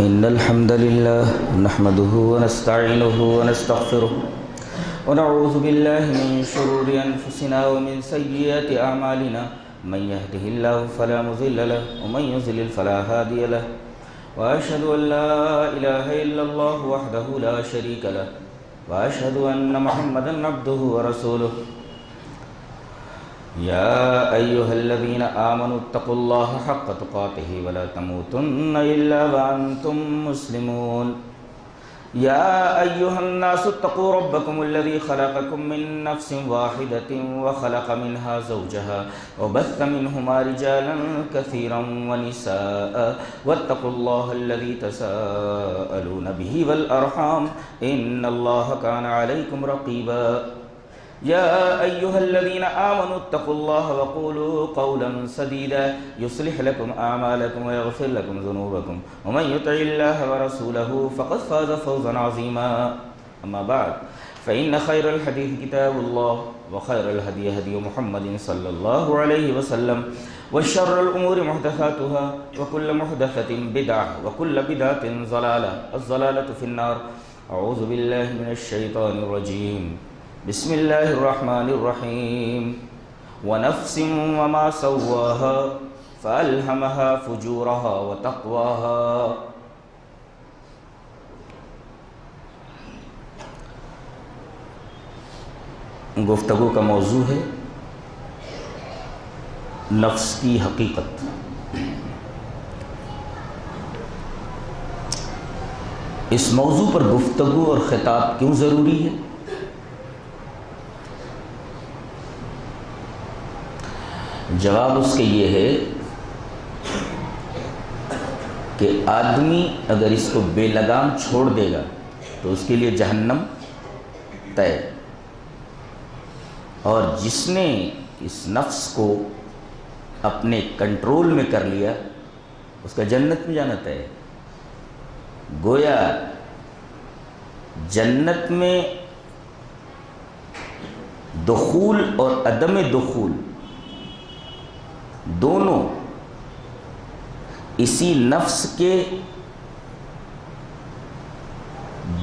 إن الحمد لله نحمده ونستعينه ونستغفره ونعوذ بالله من شرور أنفسنا ومن سيئات أعمالنا من يهده الله فلا مضل له ومن يضلل فلا هادي له وأشهد أن لا إله إلا الله وحده لا شريك له وأشهد أن محمدا عبده ورسوله يا أيها الذين آمنوا اتقوا الله حق تقاته ولا تموتن إلا وأنتم مسلمون يا أيها الناس اتقوا ربكم الذي خلقكم من نفس واحدة وخلق منها زوجها وبث منهما رجالا كثيرا ونساء واتقوا الله الذي تساءلون به والأرحام إن الله كان عليكم رقيبا يا أيها الذين آمنوا اتقوا الله وقولوا قولا سديدا يصلح لكم أعمالكم ويغفر لكم ذنوبكم ومن يطع الله ورسوله فقد فاز فوزا عظيما أما بعد فإن خير الحديث كتاب الله وخير الهدي هدي محمد صلى الله عليه وسلم وشر الأمور محدثاتها وكل محدثة بدعة وكل بدعة ضلالة الضلالة في النار أعوذ بالله من الشيطان الرجيم بسم الله الرحمن الرحيم ونفس وما سواها فألهمها فجورها وتقواها گفتگو کا موضوع ہے نفس کی حقیقت۔ اس موضوع پر گفتگو اور خطاب کیوں ضروری ہے؟ جواب اس کے یہ ہے کہ آدمی اگر اس کو بے لگام چھوڑ دے گا تو اس کے لیے جہنم طے، اور جس نے اس نفس کو اپنے کنٹرول میں کر لیا اس کا جنت میں جانا طے ہے۔ گویا جنت میں دخول اور عدم دخول دونوں اسی نفس کے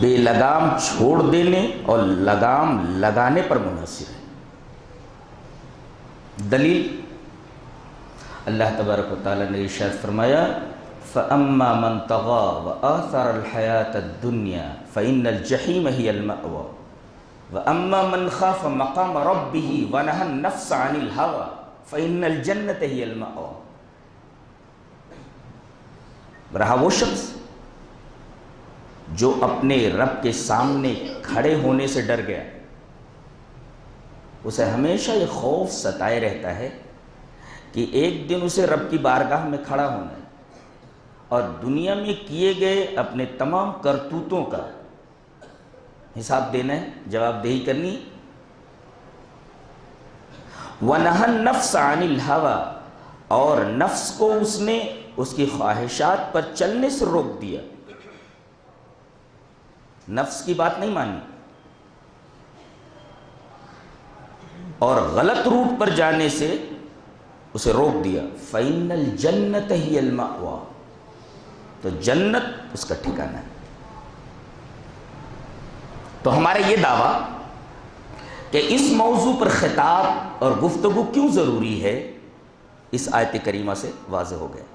بے لگام چھوڑ دینے اور لگام لگانے پر منحصر ہے۔ دلیل اللہ تبارک و تعالیٰ نے ارشاد فرمایا فَأَمَّا مَنْ طَغَى وَآثَرَ الْحَيَاةَ الدُّنْيَا فَإِنَّ الْجَحِيمَ هِيَ الْمَأْوَى وَأَمَّا مَنْ خَافَ مَقَامَ رَبِّهِ وَنَهَى النَّفْسَ عَنِ الْهَوَى فَإِنَّ الْجَنَّةَ هِيَ الْمَأْوَى۔ رہا وہ شخص جو اپنے رب کے سامنے کھڑے ہونے سے ڈر گیا، اسے ہمیشہ یہ خوف ستائے رہتا ہے کہ ایک دن اسے رب کی بارگاہ میں کھڑا ہونا ہے اور دنیا میں کیے گئے اپنے تمام کرتوتوں کا حساب دینا ہے، جواب دہی کرنی۔ وَنَهَى النَّفْسَ عَنِ الْهَوَى، اور نفس کو اس نے اس کی خواہشات پر چلنے سے روک دیا، نفس کی بات نہیں مانی اور غلط روٹ پر جانے سے اسے روک دیا۔ فَإِنَّ الْجَنَّةَ هِيَ الْمَأْوَى، تو جنت اس کا ٹھکانہ ہے۔ تو ہمارا یہ دعویٰ کہ اس موضوع پر خطاب اور گفتگو کیوں ضروری ہے اس آیت کریمہ سے واضح ہو گیا۔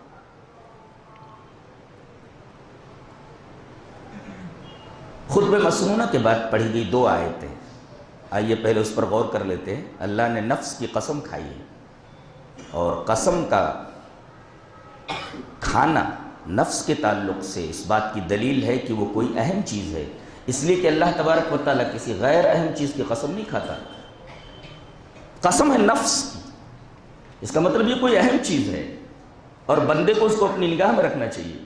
خطبہ مسنونہ کے بعد پڑھی گئی دو آیتیں، آئیے پہلے اس پر غور کر لیتے ہیں۔ اللہ نے نفس کی قسم کھائی ہے، اور قسم کا کھانا نفس کے تعلق سے اس بات کی دلیل ہے کہ وہ کوئی اہم چیز ہے، اس لیے کہ اللہ تبارک و تعالیٰ کسی غیر اہم چیز کی قسم نہیں کھاتا۔ قسم ہے نفس کی، اس کا مطلب یہ کوئی اہم چیز ہے اور بندے کو اس کو اپنی نگاہ میں رکھنا چاہیے۔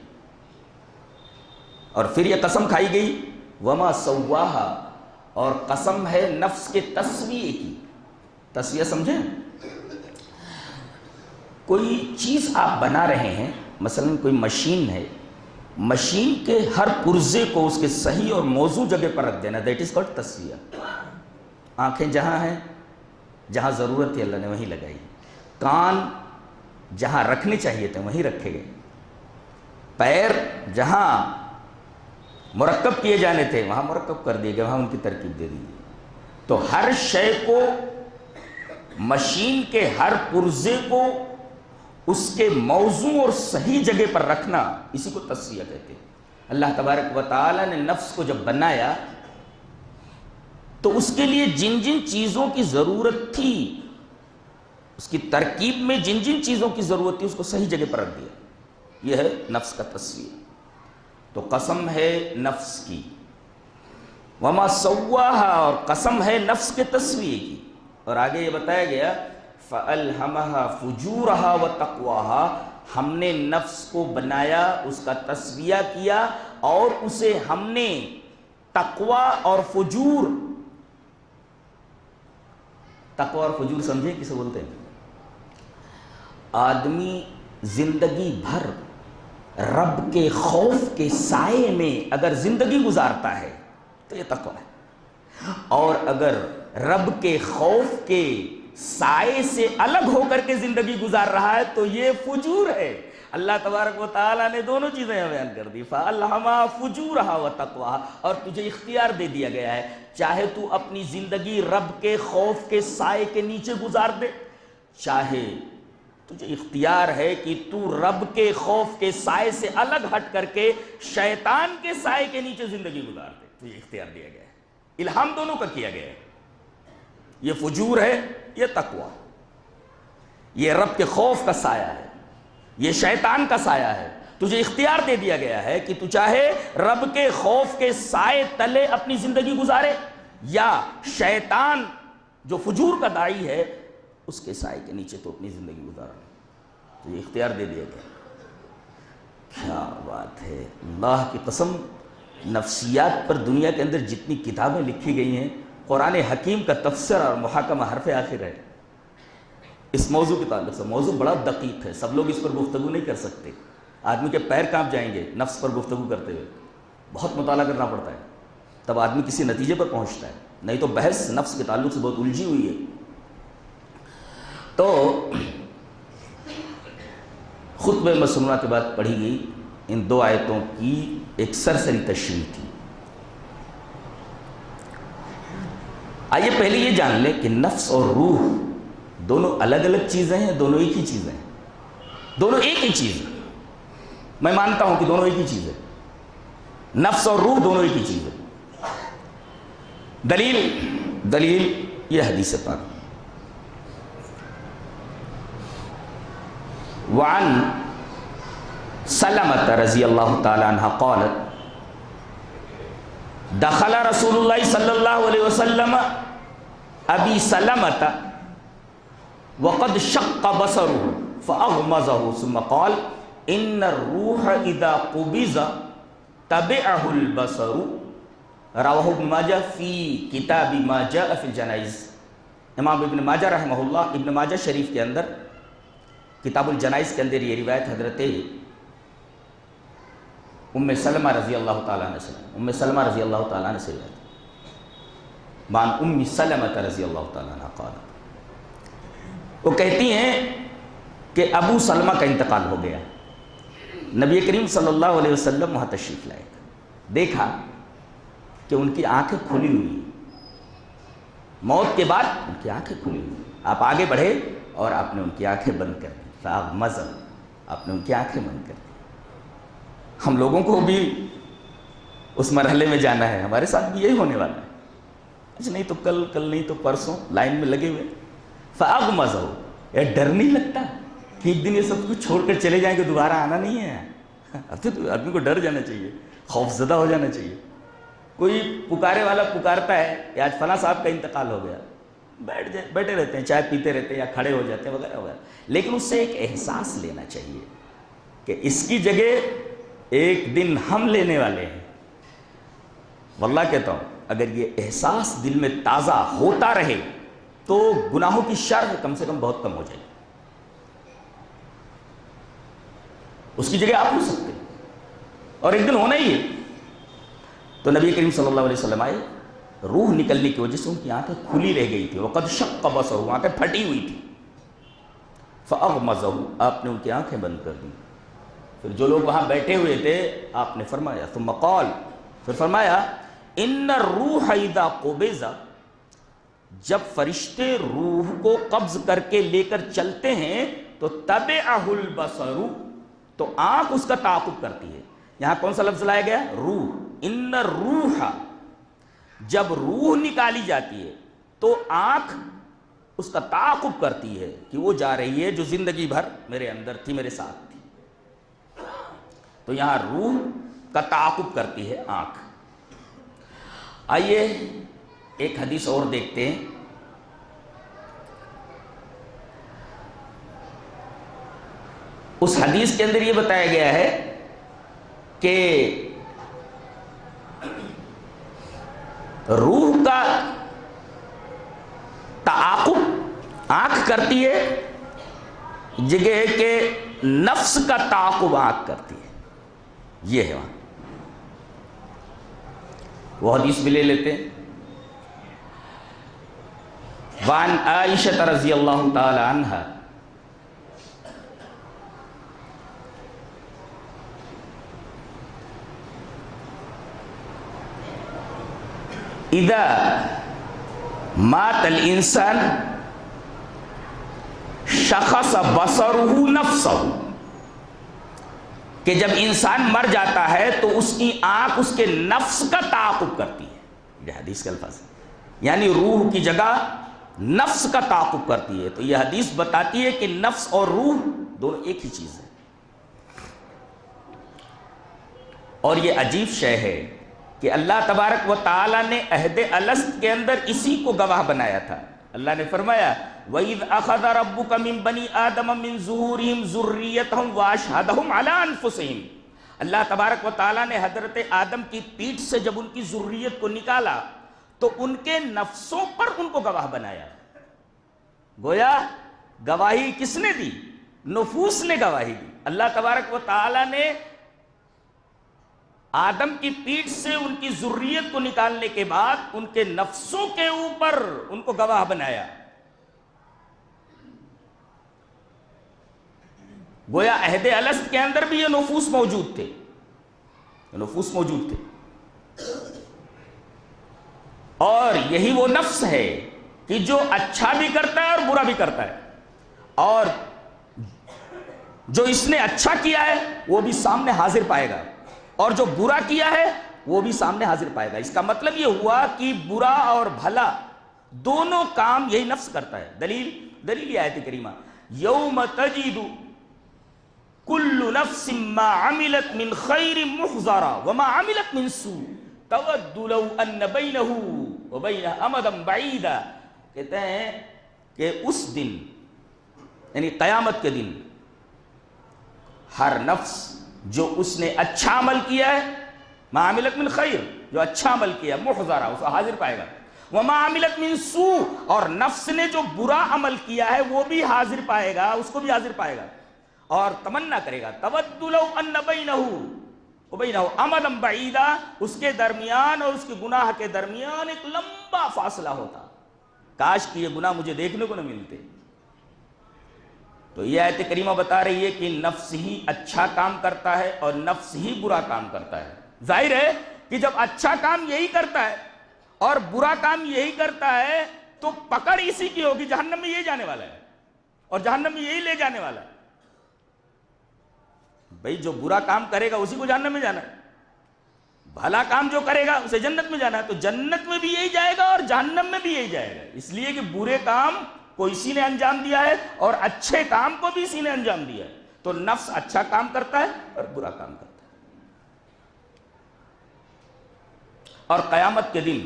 اور پھر یہ قسم کھائی گئی وما سواہا، اور قسم ہے نفس کے تسویے کی۔ تسویہ سمجھیں؟ کوئی چیز آپ بنا رہے ہیں، مثلا کوئی مشین ہے، مشین کے ہر پرزے کو اس کے صحیح اور موزوں جگہ پر رکھ دینا، دیٹ از کالڈ تسویہ۔ آنکھیں جہاں ہیں، جہاں ضرورت ہے اللہ نے وہیں لگائی، کان جہاں رکھنے چاہیے تھے وہیں رکھے گئے، پیر جہاں مرکب کیے جانے تھے وہاں مرکب کر دیے گئے، وہاں ان کی ترکیب دے دی گئی۔ تو ہر شے کو، مشین کے ہر پرزے کو اس کے موضوع اور صحیح جگہ پر رکھنا، اسی کو تصفیہ کہتے ہیں۔ اللہ تبارک و تعالی نے نفس کو جب بنایا تو اس کے لیے جن جن چیزوں کی ضرورت تھی، اس کی ترکیب میں جن جن چیزوں کی ضرورت تھی اس کو صحیح جگہ پر رکھ دیا۔ یہ ہے نفس کا تصفیہ۔ تو قسم ہے نفس کی، وما سواہا، اور قسم ہے نفس کے تصفیے کی۔ اور آگے یہ بتایا گیا فَأَلْهَمَهَا فُجُورَهَا وَتَقْوَاهَا، ہم نے نفس کو بنایا، اس کا تصفیہ کیا، اور اسے ہم نے تقوی اور فجور، تقوی اور فجور سمجھیں کسے بولتے ہیں؟ آدمی زندگی بھر رب کے خوف کے سائے میں اگر زندگی گزارتا ہے تو یہ تقوی ہے، اور اگر رب کے خوف کے سائے سے الگ ہو کر کے زندگی گزار رہا ہے تو یہ فجور ہے۔ اللہ تبارک و تعالیٰ نے دونوں چیزیں بیان کر دی، فَأَلْهَمَهَا فُجُورَهَا وَتَقْوَاهَا، اور تجھے اختیار دے دیا گیا ہے، چاہے تو اپنی زندگی رب کے خوف کے سائے کے نیچے گزار دے، چاہے تجھے اختیار ہے کہ تو رب کے خوف کے سائے سے الگ ہٹ کر کے شیطان کے سائے کے نیچے زندگی گزار دے، تجھے اختیار دیا گیا ہے۔ الہام دونوں کا کیا گیا ہے، یہ فجور ہے، یہ تقوی، یہ رب کے خوف کا سایہ ہے، یہ شیطان کا سایہ ہے۔ تجھے اختیار دے دیا گیا ہے کہ تو چاہے رب کے خوف کے سائے تلے اپنی زندگی گزارے، یا شیطان جو فجور کا داعی ہے اس کے سائے کے نیچے تو اپنی زندگی گزارے، تو یہ اختیار دے دیا گیا۔ کیا بات ہے، اللہ کی قسم، نفسیات پر دنیا کے اندر جتنی کتابیں لکھی گئی ہیں، قرآن حکیم کا تفسیر اور محاکمہ حرف آخر ہے اس موضوع کے تعلق سے۔ موضوع بڑا دقیق ہے، سب لوگ اس پر گفتگو نہیں کر سکتے، آدمی کے پیر کانپ جائیں گے نفس پر گفتگو کرتے ہوئے، بہت مطالعہ کرنا پڑتا ہے تب آدمی کسی نتیجے پر پہنچتا ہے، نہیں تو بحث نفس کے تعلق سے بہت الجھی ہوئی ہے۔ تو خطبہ مسنونہ کے بعد پڑھی گئی ان دو آیتوں کی ایک سرسری تشریح تھی۔ آئیے پہلے یہ جان لیں کہ نفس اور روح دونوں الگ الگ چیزیں ہیں، دونوں ایک ہی چیزیں ہیں، دونوں ایک ہی چیز ہیں۔ میں مانتا ہوں کہ دونوں ایک ہی چیز ہے، نفس اور روح دونوں ایک ہی چیز ہے۔ دلیل یہ حدیث پاک، وعن سلمۃ رضی اللہ تعالی عنہ قالت دخل رسول اللہ صلی اللہ علیہ وسلم ابی سلمۃ وقد شق بصره فاغمضه ثم قال ان الروح اذا قبض تبعه البصر، رواه ابن ماجہ فی کتاب ما جاء فی الجنائز۔ امام ابن ماجہ رحمہ اللہ، ابن ماجہ شریف کے اندر کتاب الجنائز کے اندر یہ روایت حضرت ام سلمہ رضی اللہ تعالیٰ عنہ سے، ام سلمہ رضی اللہ تعالیٰ عنہ سے روایت، بان ام سلمہ رضی اللہ تعالیٰ عنہ قال، وہ کہتی ہیں کہ ابو سلمہ کا انتقال ہو گیا، نبی کریم صلی اللہ علیہ وسلم وہاں تشریف لائے، دیکھا کہ ان کی آنکھیں کھلی ہوئی، موت کے بعد ان کی آنکھیں کھلی ہوئی، آپ آگے بڑھے اور آپ نے ان کی آنکھیں بند کر دی، فاغمض، آپ نے ان کی آنکھیں بند کر دی۔ ہم لوگوں کو بھی اس مرحلے میں جانا ہے، ہمارے ساتھ بھی یہی ہونے والا ہے، کچھ نہیں تو کل نہیں تو پرسوں لائن میں لگے ہوئے، فاغمض، یہ ڈر نہیں لگتا کہ ایک دن یہ سب کچھ چھوڑ کر چلے جائیں کہ دوبارہ آنا نہیں ہے؟ اب تو آدمی کو ڈر جانا چاہیے، خوف زدہ ہو جانا چاہیے۔ کوئی پکارے والا پکارتا ہے کہ آج فلاں صاحب کا انتقال ہو گیا، بیٹھے رہتے ہیں، چائے پیتے رہتے ہیں یا کھڑے ہو جاتے ہیں وغیرہ وغیرہ، لیکن اس سے ایک احساس لینا چاہیے کہ اس کی جگہ ایک دن ہم لینے والے ہیں۔ واللہ کہتا ہوں اگر یہ احساس دل میں تازہ ہوتا رہے تو گناہوں کی شرح کم سے کم بہت کم ہو جائے، اس کی جگہ آپ ہو سکتے اور ایک دن ہونا ہی ہے۔ تو نبی کریم صلی اللہ علیہ وسلم آئے، روح نکلنے کی وجہ سے ان کی آنکھیں کھلی رہ گئی تھی، وقد شق بصرہ، آنکھیں پھٹی ہوئی تھی، فاغمضہ، آپ نے ان کی آنکھیں بند کر دی، پھر جو لوگ وہاں بیٹھے ہوئے تھے آپ نے فرمایا ثم قال، پھر فرمایا ان الروح اذا قبض، جب فرشتے روح کو قبض کر کے لے کر چلتے ہیں تو تبعہ البصر، تو آنکھ اس کا تعاقب کرتی ہے۔ یہاں کون سا لفظ لایا گیا؟ روح۔ ان الروح، جب روح نکالی جاتی ہے تو آنکھ اس کا تعاقب کرتی ہے کہ وہ جا رہی ہے جو زندگی بھر میرے اندر تھی، میرے ساتھ تھی۔ تو یہاں روح کا تعاقب کرتی ہے آنکھ۔ آئیے ایک حدیث اور دیکھتے ہیں۔ اس حدیث کے اندر یہ بتایا گیا ہے کہ روح کا تعاقب آنکھ کرتی ہے، جگہ ہے کہ نفس کا تعاقب آنکھ کرتی ہے، یہ ہے وہاں۔ وہ حدیث بھی لے لیتے ہیں۔ وعن عائشہ رضی اللہ تعالی عنہا اذا مات الانسان شخص بصرہ نفسہ، کہ جب انسان مر جاتا ہے تو اس کی آنکھ اس کے نفس کا تعاقب کرتی ہے، یہ حدیث کے الفاظ ہے، یعنی روح کی جگہ نفس کا تعاقب کرتی ہے۔ تو یہ حدیث بتاتی ہے کہ نفس اور روح دونوں ایک ہی چیز ہے۔ اور یہ عجیب شے ہے کہ اللہ تبارک و تعالی نے عہد الست کے اندر اسی کو گواہ بنایا تھا۔ اللہ نے فرمایا وَإِذْ أَخَذَ رَبُّكَ مِن بَنِي آدَمَ مِن ظُهُورِهِمْ ذُرِّيَّتَهُمْ وَأَشْهَدَهُمْ عَلَىٰ أَنفُسِهِمْ، اللہ تبارک و تعالیٰ نے حضرت آدم کی پیٹھ سے جب ان کی ذریت کو نکالا تو ان کے نفسوں پر ان کو گواہ بنایا۔ گویا گواہی کس نے دی؟ نفوس نے گواہی دی۔ اللہ تبارک و تعالیٰ نے آدم کی پیٹھ سے ان کی ذریت کو نکالنے کے بعد ان کے نفسوں کے اوپر ان کو گواہ بنایا۔ گویا عہد الست کے اندر بھی یہ نفوس موجود تھے، نفوس موجود تھے، اور یہی وہ نفس ہے کہ جو اچھا بھی کرتا ہے اور برا بھی کرتا ہے، اور جو اس نے اچھا کیا ہے وہ بھی سامنے حاضر پائے گا، اور جو برا کیا ہے وہ بھی سامنے حاضر پائے گا۔ اس کا مطلب یہ ہوا کہ برا اور بھلا دونوں کام یہی نفس کرتا ہے۔ دلیل یہ آیت کریمہ یوم تجد کل نفس ما عملت من خیر محضرا وما عملت من سوء تود لو ان بینہ وبینہ امدا بعیدا، کہتے ہیں کہ اس دن یعنی قیامت کے دن ہر نفس جو اس نے اچھا عمل کیا ہے، ما عملت من خیر، جو اچھا عمل کیا محضرا، اس کو حاضر پائے گا، وما عملت من سوء، اور نفس نے جو برا عمل کیا ہے وہ بھی حاضر پائے گا، اس کو بھی حاضر پائے گا، اور تمنا کرے گا تود لو ان بینہ وبینہ امدا بعیدا، اس کے درمیان اور اس کے گناہ کے درمیان ایک لمبا فاصلہ ہوتا، کاش کہ یہ گناہ مجھے دیکھنے کو نہ ملتے۔ تو یہ آیت کریمہ بتا رہی ہے کہ نفس ہی اچھا کام کرتا ہے اور نفس ہی برا کام کرتا ہے۔ ظاہر ہے کہ جب اچھا کام یہی کرتا ہے اور برا کام یہی کرتا ہے تو پکڑ اسی کی ہوگی، جہنم میں یہی جانے والا ہے اور جہنم میں یہی لے جانے والا ہے۔ بھئی جو برا کام کرے گا اسی کو جہنم میں جانا ہے، بھلا کام جو کرے گا اسے جنت میں جانا ہے، تو جنت میں بھی یہی جائے گا اور جہنم میں بھی یہی جائے گا، اس لیے کہ برے کام کو اسی نے انجام دیا ہے اور اچھے کام کو بھی اسی نے انجام دیا ہے۔ تو نفس اچھا کام کرتا ہے اور برا کام کرتا ہے۔ اور قیامت کے دن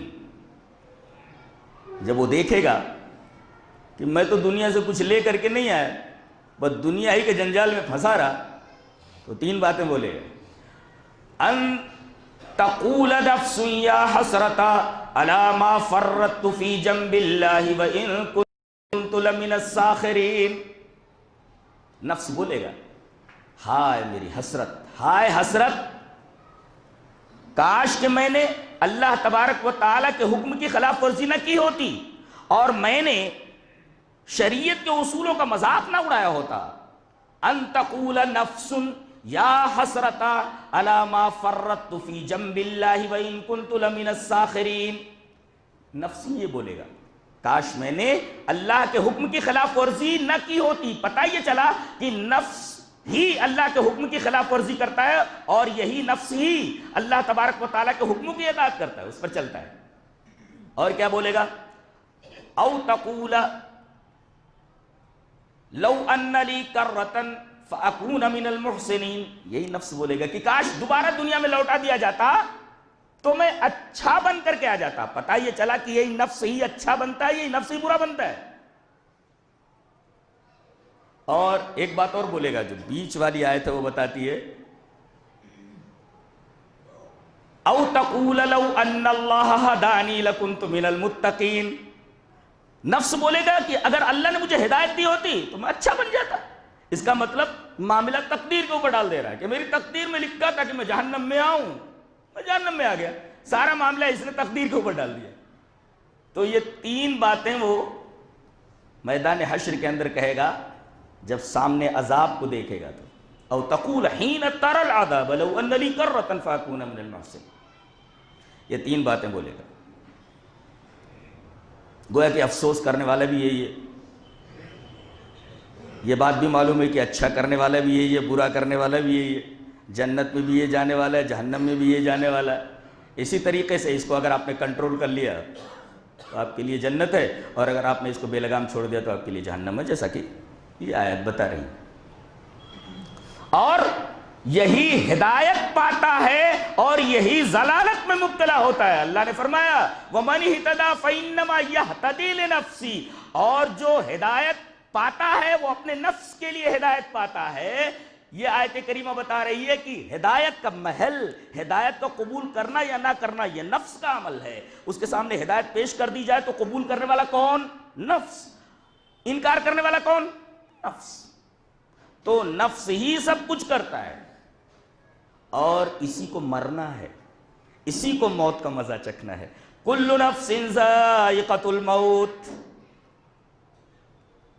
جب وہ دیکھے گا کہ میں تو دنیا سے کچھ لے کر کے نہیں آیا، بس دنیا ہی کے جنجال میں پھنسا رہا، تو تین باتیں بولے گا، ان تقول نفس یا حسرتا علی ما فرطت فی جنب اللہ وان کنت لمن الساخرین، نفس بولے گا ہائے میری حسرت، ہائے حسرت، کاش کہ میں نے اللہ تبارک و تعالیٰ کے حکم کی خلاف ورزی نہ کی ہوتی اور میں نے شریعت کے اصولوں کا مذاق نہ اڑایا ہوتا۔ ان تقول نفس، یا حسرتا علی ما فرطت فی جنب اللہ وان کنت لمن الساخرین. نفس یہ بولے گا کاش میں نے اللہ کے حکم کی خلاف ورزی نہ کی ہوتی. پتہ یہ چلا کہ نفس ہی اللہ کے حکم کی خلاف ورزی کرتا ہے اور یہی نفس ہی اللہ تبارک و تعالیٰ کے حکموں کی اطاعت کرتا ہے, اس پر چلتا ہے. اور کیا بولے گا؟ او تقول لو ان لی کرۃ فاکون من المحسنین. یہی نفس بولے گا کہ کاش دوبارہ دنیا میں لوٹا دیا جاتا تو میں اچھا بن کر کے آ جاتا. پتہ یہ چلا کہ یہی نفس ہی اچھا بنتا ہے, یہی نفس ہی برا بنتا ہے. اور ایک بات اور بولے گا جو بیچ والی آیت ہے وہ بتاتی ہے, او تقول لو ان اللہ ہدانی لکنت من المتقین. نفس بولے گا کہ اگر اللہ نے مجھے ہدایت دی ہوتی تو میں اچھا بن جاتا. اس کا مطلب معاملہ تقدیر کے اوپر ڈال دے رہا ہے کہ میری تقدیر میں لکھا تھا کہ میں جہنم میں آؤں, میں جہنم میں آ گیا. سارا معاملہ اس نے تقدیر کے اوپر ڈال دیا. تو یہ تین باتیں وہ میدان حشر کے اندر کہے گا جب سامنے عذاب کو دیکھے گا. تو او تقول حین تری العذاب لو ان لی کرۃ فاکون من المحسنین. یہ تین باتیں بولے گا. گویا کہ افسوس کرنے والا بھی یہی ہے. یہ بات بھی معلوم ہے کہ اچھا کرنے والا بھی یہی ہے, برا کرنے والا بھی یہی ہے. جنت میں بھی یہ جانے والا ہے, جہنم میں بھی یہ جانے والا ہے. اسی طریقے سے اس کو اگر آپ نے کنٹرول کر لیا تو آپ کے لیے جنت ہے, اور اگر آپ نے اس کو بے لگام چھوڑ دیا تو آپ کے لیے جہنم ہے, جیسا کہ یہ آیت بتا رہی. اور یہی ہدایت پاتا ہے اور یہی ضلالت میں مبتلا ہوتا ہے. اللہ نے فرمایا وَمَنِ اهْتَدَىٰ فَإِنَّمَا يَهْتَدِي لِنَفْسِهِ. اور جو ہدایت پاتا ہے وہ اپنے نفس کے لیے ہدایت پاتا ہے. یہ آیت کریمہ بتا رہی ہے کہ ہدایت کا محل, ہدایت کو قبول کرنا یا نہ کرنا یہ نفس کا عمل ہے. اس کے سامنے ہدایت پیش کر دی جائے تو قبول کرنے والا کون؟ نفس. انکار کرنے والا کون؟ نفس. تو نفس ہی سب کچھ کرتا ہے اور اسی کو مرنا ہے, اسی کو موت کا مزہ چکھنا ہے. کل نفس ذائقۃ الموت.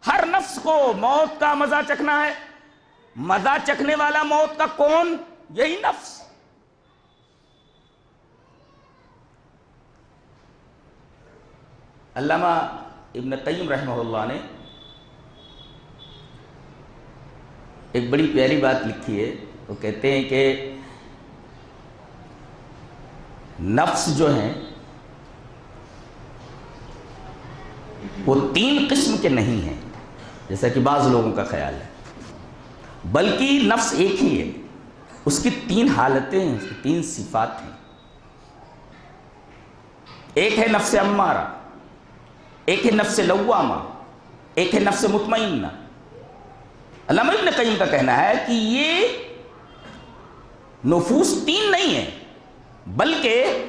ہر نفس کو موت کا مزہ چکھنا ہے. مزہ چکھنے والا موت کا کون؟ یہی نفس. علامہ ابن قیم رحمہ اللہ نے ایک بڑی پیاری بات لکھی ہے. وہ کہتے ہیں کہ نفس جو ہیں وہ تین قسم کے نہیں ہیں جیسا کہ بعض لوگوں کا خیال ہے, بلکہ نفس ایک ہی ہے. اس کی تین حالتیں ہیں, اس کی تین صفات ہیں. ایک ہے نفس امارہ, ایک ہے نفس لوامہ, ایک ہے نفس مطمئنہ. علامہ ابن قیم کا کہنا ہے کہ یہ نفوس تین نہیں ہیں بلکہ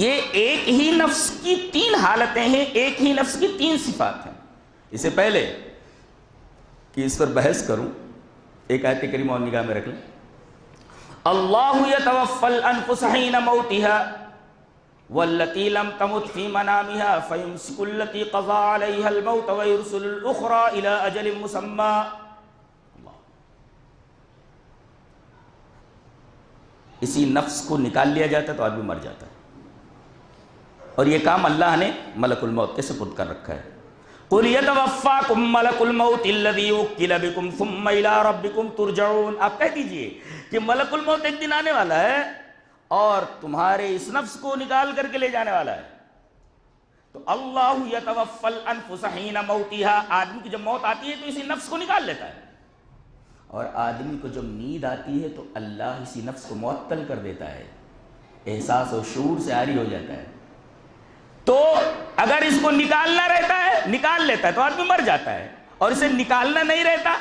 یہ ایک ہی نفس کی تین حالتیں ہیں, ایک ہی نفس کی تین صفات ہیں. اس سے پہلے کہ اس پر بحث کروں ایک آیت کریمہ اور نگاہ میں رکھ لیں. اللہ یتوفی الانفس حین موتها واللتی لم تمت فی منامها فیمسک التی قضى علیها الموت ویرسل الاخرى الى اجل مسمى. اسی نفس کو نکال لیا جاتا ہے تو آدمی مر جاتا ہے, اور یہ کام اللہ نے ملک الموت کے سپرد کر رکھا ہے. قُلْ يَتَوَفَّاكُمْ مَلَكُ الْمَوْتِ الَّذِي وُكِّلَ بِكُمْ ثُمَّ إِلَىٰ رَبِّكُمْ تُرْجَعُونَ. آپ کہہ دیجئے کہ ملک الموت ایک دن آنے والا ہے اور تمہارے اس نفس کو نکال کر کے لے جانے والا ہے. تو اللہ یتوفی الانفس حین موتها, آدمی کی جب موت آتی ہے تو اسی نفس کو نکال لیتا ہے, اور آدمی کو جب نیند آتی ہے تو اللہ اسی نفس کو معطل کر دیتا ہے, احساس و شعور سے عاری ہو جاتا ہے. تو اگر اس کو نکالنا رہتا ہے نکال لیتا ہے تو آدمی مر جاتا ہے, اور اسے نکالنا نہیں رہتا,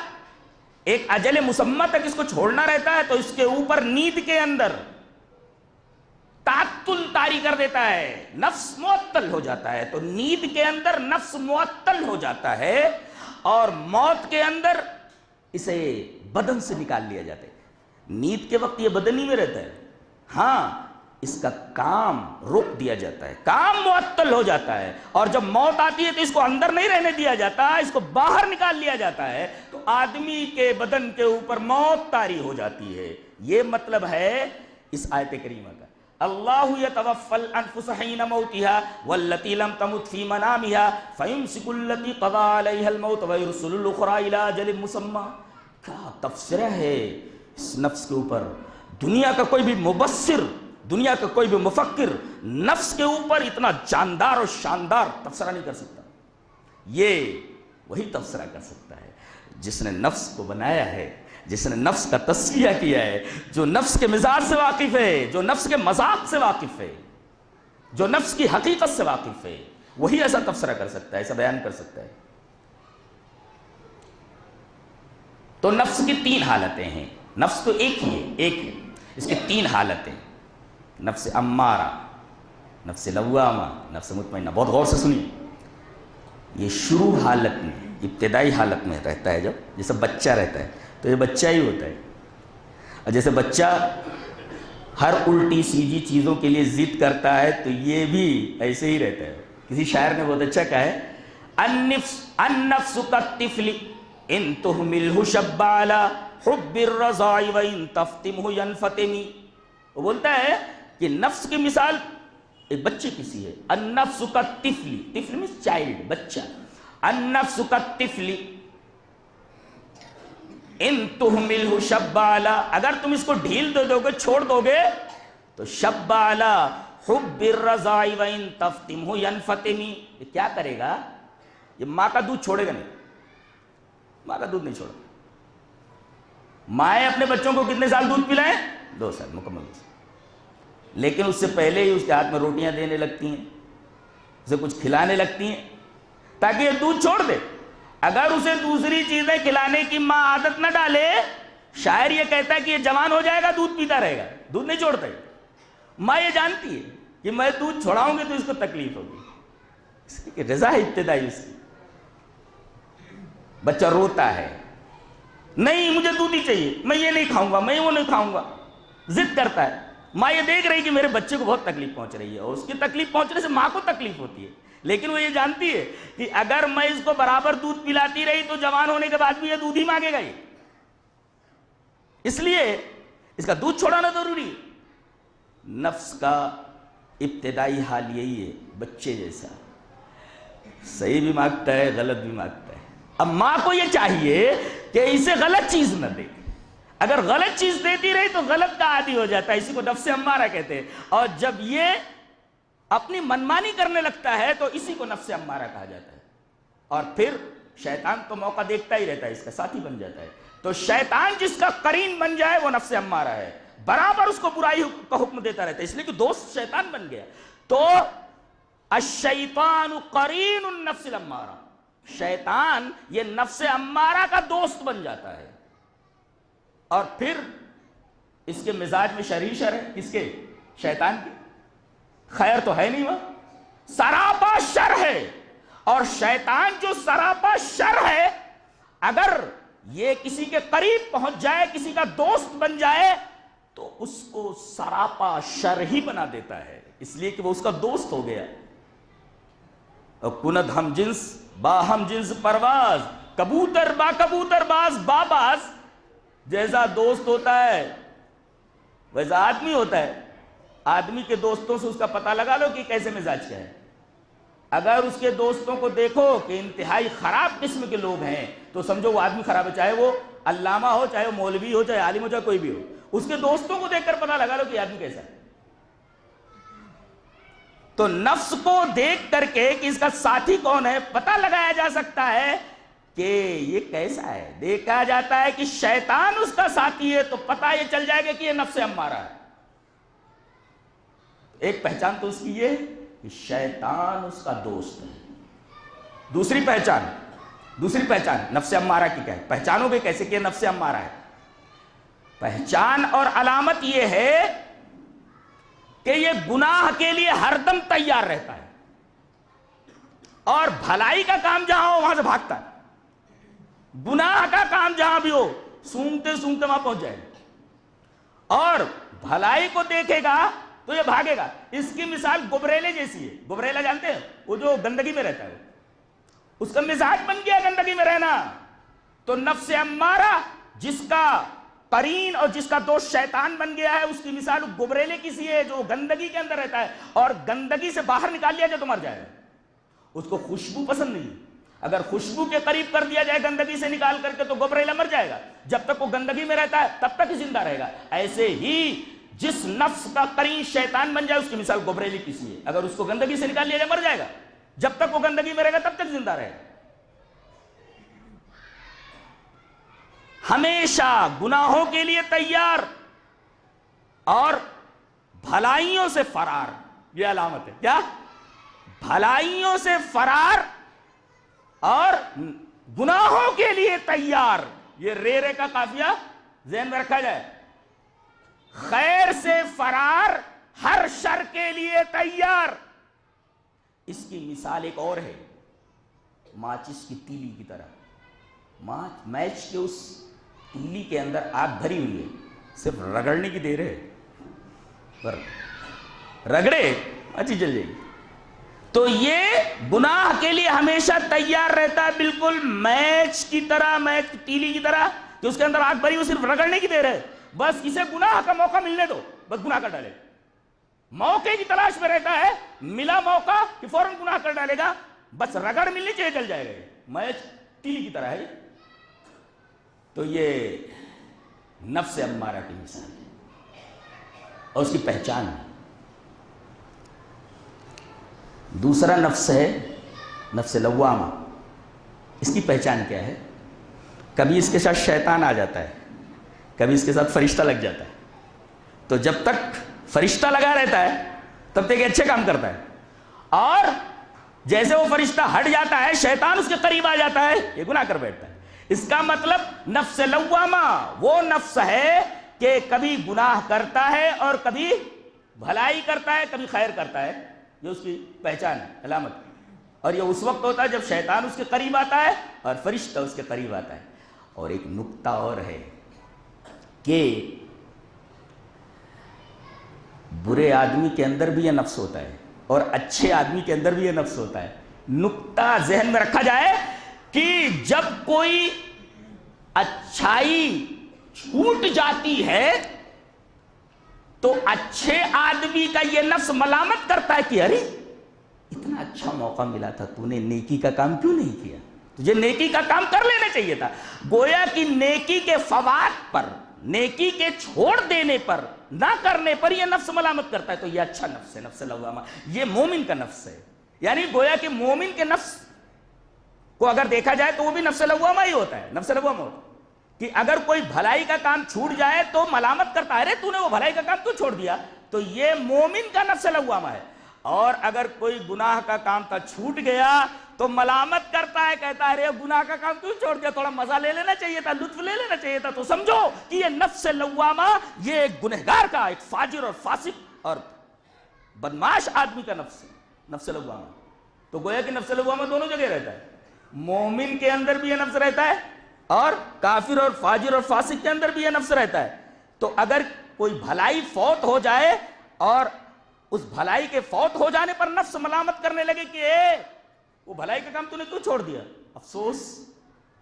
ایک اجل مسمى تک اس کو چھوڑنا رہتا ہے, تو اس کے اوپر نیند کے اندر تعطل طاری کر دیتا ہے, نفس معطل ہو جاتا ہے. تو نیند کے اندر نفس معطل ہو جاتا ہے اور موت کے اندر اسے بدن سے نکال لیا جاتا ہے. نیند کے وقت یہ بدن ہی میں رہتا ہے, ہاں اس کا کام روک دیا جاتا ہے، کام معطل ہو جاتا ہے، اور جب موت آتی ہے تو اس کو اندر نہیں رہنے دیا جاتا، اس کو باہر نکال لیا جاتا ہے، تو آدمی کے بدن کے اوپر موت طاری ہو جاتی ہے۔ یہ مطلب ہے اس آیت کریمہ کا۔ اللہ یتوفی الانفس حین موتها واللتی لم تمت فی منامها فیمسک التی قضی علیها الموت ویرسل الاخری الی اجل مسمی۔ کیا تبصرہ ہے اس نفس کے اوپر! دنیا کا کوئی بھی مبصر، دنیا کا کوئی بھی مفکر نفس کے اوپر اتنا جاندار اور شاندار تبصرہ نہیں کر سکتا۔ یہ وہی تبصرہ کر سکتا ہے جس نے نفس کو بنایا ہے، جس نے نفس کا تزکیہ کیا ہے، جو نفس کے مزاج سے واقف ہے، جو نفس کے مذاق سے واقف ہے، جو نفس کی حقیقت سے واقف ہے، وہی ایسا تبصرہ کر سکتا ہے، ایسا بیان کر سکتا ہے۔ تو نفس کی تین حالتیں ہیں، نفس تو ایک ہی ہے، ایک ہے، اس کی تین حالتیں: نفس امارہ، نفس لوامہ، نفس مطمئنہ۔ بہت غور سے سنیے، یہ شروع حالت میں، ابتدائی حالت میں رہتا ہے، جب جیسے بچہ رہتا ہے تو یہ بچہ ہی ہوتا ہے، اور جیسے بچہ ہر الٹی سیدھی چیزوں کے لیے ضد کرتا ہے تو یہ بھی ایسے ہی رہتا ہے۔ کسی شاعر نے بہت اچھا کہا ہے، النفس کالطفل ان تہملہ شب علی حب الرضاع وان تفتمہ ینفتمی۔ وہ بولتا ہے کہ نفس کی مثال ایک بچے کی سی ہے۔ النفس کالطفل، طفل مینس چائلڈ، بچہ۔ النفس کالطفل ان تہملہ شب علی، اگر تم اس کو ڈھیل دے دو گے، چھوڑ دو گے، تو شب علی حب الرضاع وان تفتمہ ینفتمی، یہ کیا کرے گا؟ یہ ماں کا دودھ چھوڑے گا نہیں، ماں کا دودھ نہیں چھوڑا۔ مائیں اپنے بچوں کو کتنے سال دودھ پلائیں؟ 2 سال مکمل، لیکن اس سے پہلے ہی اس کے ہاتھ میں روٹیاں دینے لگتی ہیں، اسے کچھ کھلانے لگتی ہیں تاکہ یہ دودھ چھوڑ دے۔ اگر اسے دوسری چیزیں کھلانے کی ماں عادت نہ ڈالے، شاعر یہ کہتا ہے کہ یہ جوان ہو جائے گا، دودھ پیتا رہے گا، دودھ نہیں چھوڑتا ہے۔ ماں یہ جانتی ہے کہ میں دودھ چھوڑاؤں گی تو اس کو تکلیف ہوگی، اس کی رضا ہے ابتدائی اس کی۔ بچہ روتا ہے، نہیں مجھے دودھ ہی چاہیے، میں یہ نہیں کھاؤں گا، میں وہ نہیں کھاؤں گا، ضد کرتا ہے۔ ماں یہ دیکھ رہی کہ میرے بچے کو بہت تکلیف پہنچ رہی ہے، اور اس کی تکلیف پہنچنے سے ماں کو تکلیف ہوتی ہے، لیکن وہ یہ جانتی ہے کہ اگر میں اس کو برابر دودھ پلاتی رہی تو جوان ہونے کے بعد بھی یہ دودھ ہی مانگے گا، اس لیے اس کا دودھ چھوڑانا ضروری ہے۔ نفس کا ابتدائی حال یہی ہے، بچے جیسا، صحیح بھی مانگتا ہے، غلط بھی مانگتا ہے۔ اب ماں کو یہ چاہیے کہ اسے غلط چیز نہ دے، اگر غلط چیز دیتی رہی تو غلط کا عادی ہو جاتا ہے، اسی کو نفس امارہ کہتے ہیں، اور جب یہ اپنی منمانی کرنے لگتا ہے تو اسی کو نفس امارہ کہا جاتا ہے۔ اور پھر شیطان تو موقع دیکھتا ہی رہتا ہے، اس کا ساتھی بن جاتا ہے، تو شیطان جس کا قرین بن جائے وہ نفس امارہ ہے، برابر اس کو برائی کا حکم دیتا رہتا ہے، اس لیے کہ دوست شیطان بن گیا۔ تو الشیطان قرین النفس الامارہ، شیطان یہ نفس امارہ کا دوست بن جاتا ہے، اور پھر اس کے مزاج میں شر ہی شر ہے، کس کے؟ شیطان کے، خیر تو ہے نہیں، وہ سراپا شر ہے، اور شیطان جو سراپا شر ہے، اگر یہ کسی کے قریب پہنچ جائے، کسی کا دوست بن جائے، تو اس کو سراپا شر ہی بنا دیتا ہے، اس لیے کہ وہ اس کا دوست ہو گیا۔ کند ہم جنس با ہم جنس پرواز، کبوتر با کبوتر باز با باز، جیسا دوست ہوتا ہے ویسا آدمی ہوتا ہے۔ آدمی کے دوستوں سے اس کا پتہ لگا لو کہ کیسے مزاج کا ہے۔ اگر اس کے دوستوں کو دیکھو کہ انتہائی خراب قسم کے لوگ ہیں تو سمجھو وہ آدمی خراب ہے، چاہے وہ علامہ ہو، چاہے وہ مولوی ہو، چاہے عالم ہو، چاہے کوئی بھی ہو، اس کے دوستوں کو دیکھ کر پتہ لگا لو کہ آدمی کیسا ہے۔ تو نفس کو دیکھ کر کے کہ اس کا ساتھی کون ہے پتہ لگایا جا سکتا ہے کہ یہ کیسا ہے۔ دیکھا جاتا ہے کہ شیطان اس کا ساتھی ہے تو پتہ یہ چل جائے گا کہ یہ نفس امارہ ہے۔ ایک پہچان تو اس کی یہ ہے کہ شیطان اس کا دوست ہے۔ دوسری پہچان نفس امارہ کی کیا ہے؟ پہچانو گے کیسے کہ یہ نفس امارہ ہے؟ پہچان اور علامت یہ ہے کہ یہ گناہ کے لیے ہر دم تیار رہتا ہے، اور بھلائی کا کام جہاں ہو وہاں سے بھاگتا ہے، گناہ کا کام جہاں بھی ہو سونگتے سونگتے وہاں پہنچ جائے گا، اور بھلائی کو دیکھے گا تو یہ بھاگے گا. اس کی مثال گبریلے جیسی ہے. گبریلا جانتے ہیں, وہ جو گندگی میں رہتا ہے, اس کا مزاج بن گیا گندگی میں رہنا. تو نفس امارہ جس کا قرین اور جس کا دوست شیطان بن گیا ہے, اس کی مثال گبریلے کسی ہے جو گندگی کے اندر رہتا ہے, اور گندگی سے باہر نکال لیا جائے تو مر جائے گا. اس کو خوشبو پسند نہیں, اگر خوشبو کے قریب کر دیا جائے گندگی سے نکال کر کے تو گبریلا مر جائے گا. جب تک وہ گندگی میں رہتا ہے تب تک ہی زندہ رہے گا. ایسے ہی جس نفس کا قرین شیطان بن جائے اس کی مثال گبریلے کسی ہے, اگر اس کو گندگی سے نکال لیا جائے مر جائے گا. جب تک وہ گندگی میں رہے گا تب تک زندہ رہے گا. ہمیشہ گناہوں کے لیے تیار اور بھلائیوں سے فرار, یہ علامت ہے. کیا؟ بھلائیوں سے فرار اور گناہوں کے لیے تیار. یہ رے کا قافیہ ذہن میں رکھا جائے. خیر سے فرار, ہر شر کے لیے تیار. اس کی مثال ایک اور ہے, ماچس کی تیلی کی طرح. میچ کے اس تیلی کے اندر آگ بھری ہوئی ہے, صرف رگڑنے کی دیر ہے, پر رگڑے اچھی جل جائے گی. تو یہ گناہ کے لیے ہمیشہ تیار رہتا ہے, بالکل میچ کی طرح, میچ کی تیلی کی طرح, کہ اس کے اندر آگ بھری ہوئی, صرف رگڑنے کی دیر ہے. بس اسے گناہ کا موقع ملنے دو, بس گناہ کر ڈالے. موقع کی تلاش میں رہتا ہے, ملا موقع کہ فوراً گناہ کر ڈالے گا. بس رگڑ ملنی چاہیے, چل جائے گا. میچ تیلی کی طرح ہے. تو یہ نفس امارہ کی مثال ہے اور اس کی پہچان ہے. دوسرا نفس ہے نفس لوامہ. اس کی پہچان کیا ہے؟ کبھی اس کے ساتھ شیطان آ جاتا ہے, کبھی اس کے ساتھ فرشتہ لگ جاتا ہے. تو جب تک فرشتہ لگا رہتا ہے تب تک اچھے کام کرتا ہے, اور جیسے وہ فرشتہ ہٹ جاتا ہے شیطان اس کے قریب آ جاتا ہے, یہ گناہ کر بیٹھتا ہے. اس کا مطلب نفس لوامہ وہ نفس ہے کہ کبھی گناہ کرتا ہے اور کبھی بھلائی کرتا ہے, کبھی خیر کرتا ہے. یہ اس کی پہچان ہے, علامت. اور یہ اس وقت ہوتا ہے جب شیطان اس کے قریب آتا ہے اور فرشتہ اس کے قریب آتا ہے. اور ایک نکتہ اور ہے کہ برے آدمی کے اندر بھی یہ نفس ہوتا ہے اور اچھے آدمی کے اندر بھی یہ نفس ہوتا ہے. نکتہ ذہن میں رکھا جائے کہ جب کوئی اچھائی چھوٹ جاتی ہے تو اچھے آدمی کا یہ نفس ملامت کرتا ہے کہ ارے اتنا اچھا موقع ملا تھا, تو نے نیکی کا کام کیوں نہیں کیا, تجھے نیکی کا کام کر لینا چاہیے تھا. گویا کہ نیکی کے فوات پر, نیکی کے چھوڑ دینے پر, نہ کرنے پر یہ نفس ملامت کرتا ہے. تو یہ اچھا نفس ہے, نفس لوامہ. یہ مومن کا نفس ہے. یعنی گویا کہ مومن کے نفس کو اگر دیکھا جائے تو وہ بھی نفس لوامہ ہی ہوتا ہے. نفس لوامہ ہوتا ہے کہ اگر کوئی بھلائی کا کام چھوٹ جائے تو ملامت کرتا ہے, ارے تو نے وہ بھلائی کا کام کیوں چھوڑ دیا. تو یہ مومن کا نفس لوامہ ہے. اور اگر کوئی گناہ کا کام تھا چھوٹ گیا تو ملامت کرتا ہے, کہتا ہے ارے گناہ کا کام کیوں چھوڑ دیا, تھوڑا مزہ لے لینا چاہیے تھا, لطف لے لینا چاہیے تھا. تو سمجھو کہ یہ نفس لوامہ یہ ایک گنہگار کا, ایک فاجر اور فاسق اور بدمعاش آدمی کا نفس ہے, نفس لوامہ. تو گویا کہ نفس لوامہ دونوں جگہ رہتا ہے. مومن کے اندر بھی یہ نفس رہتا ہے اور کافر اور فاجر اور فاسق کے اندر بھی یہ نفس رہتا ہے. تو اگر کوئی بھلائی فوت ہو جائے اور اس بھلائی کے فوت ہو جانے پر نفس ملامت کرنے لگے کہ وہ بھلائی کا کام تو نے کیوں چھوڑ دیا, افسوس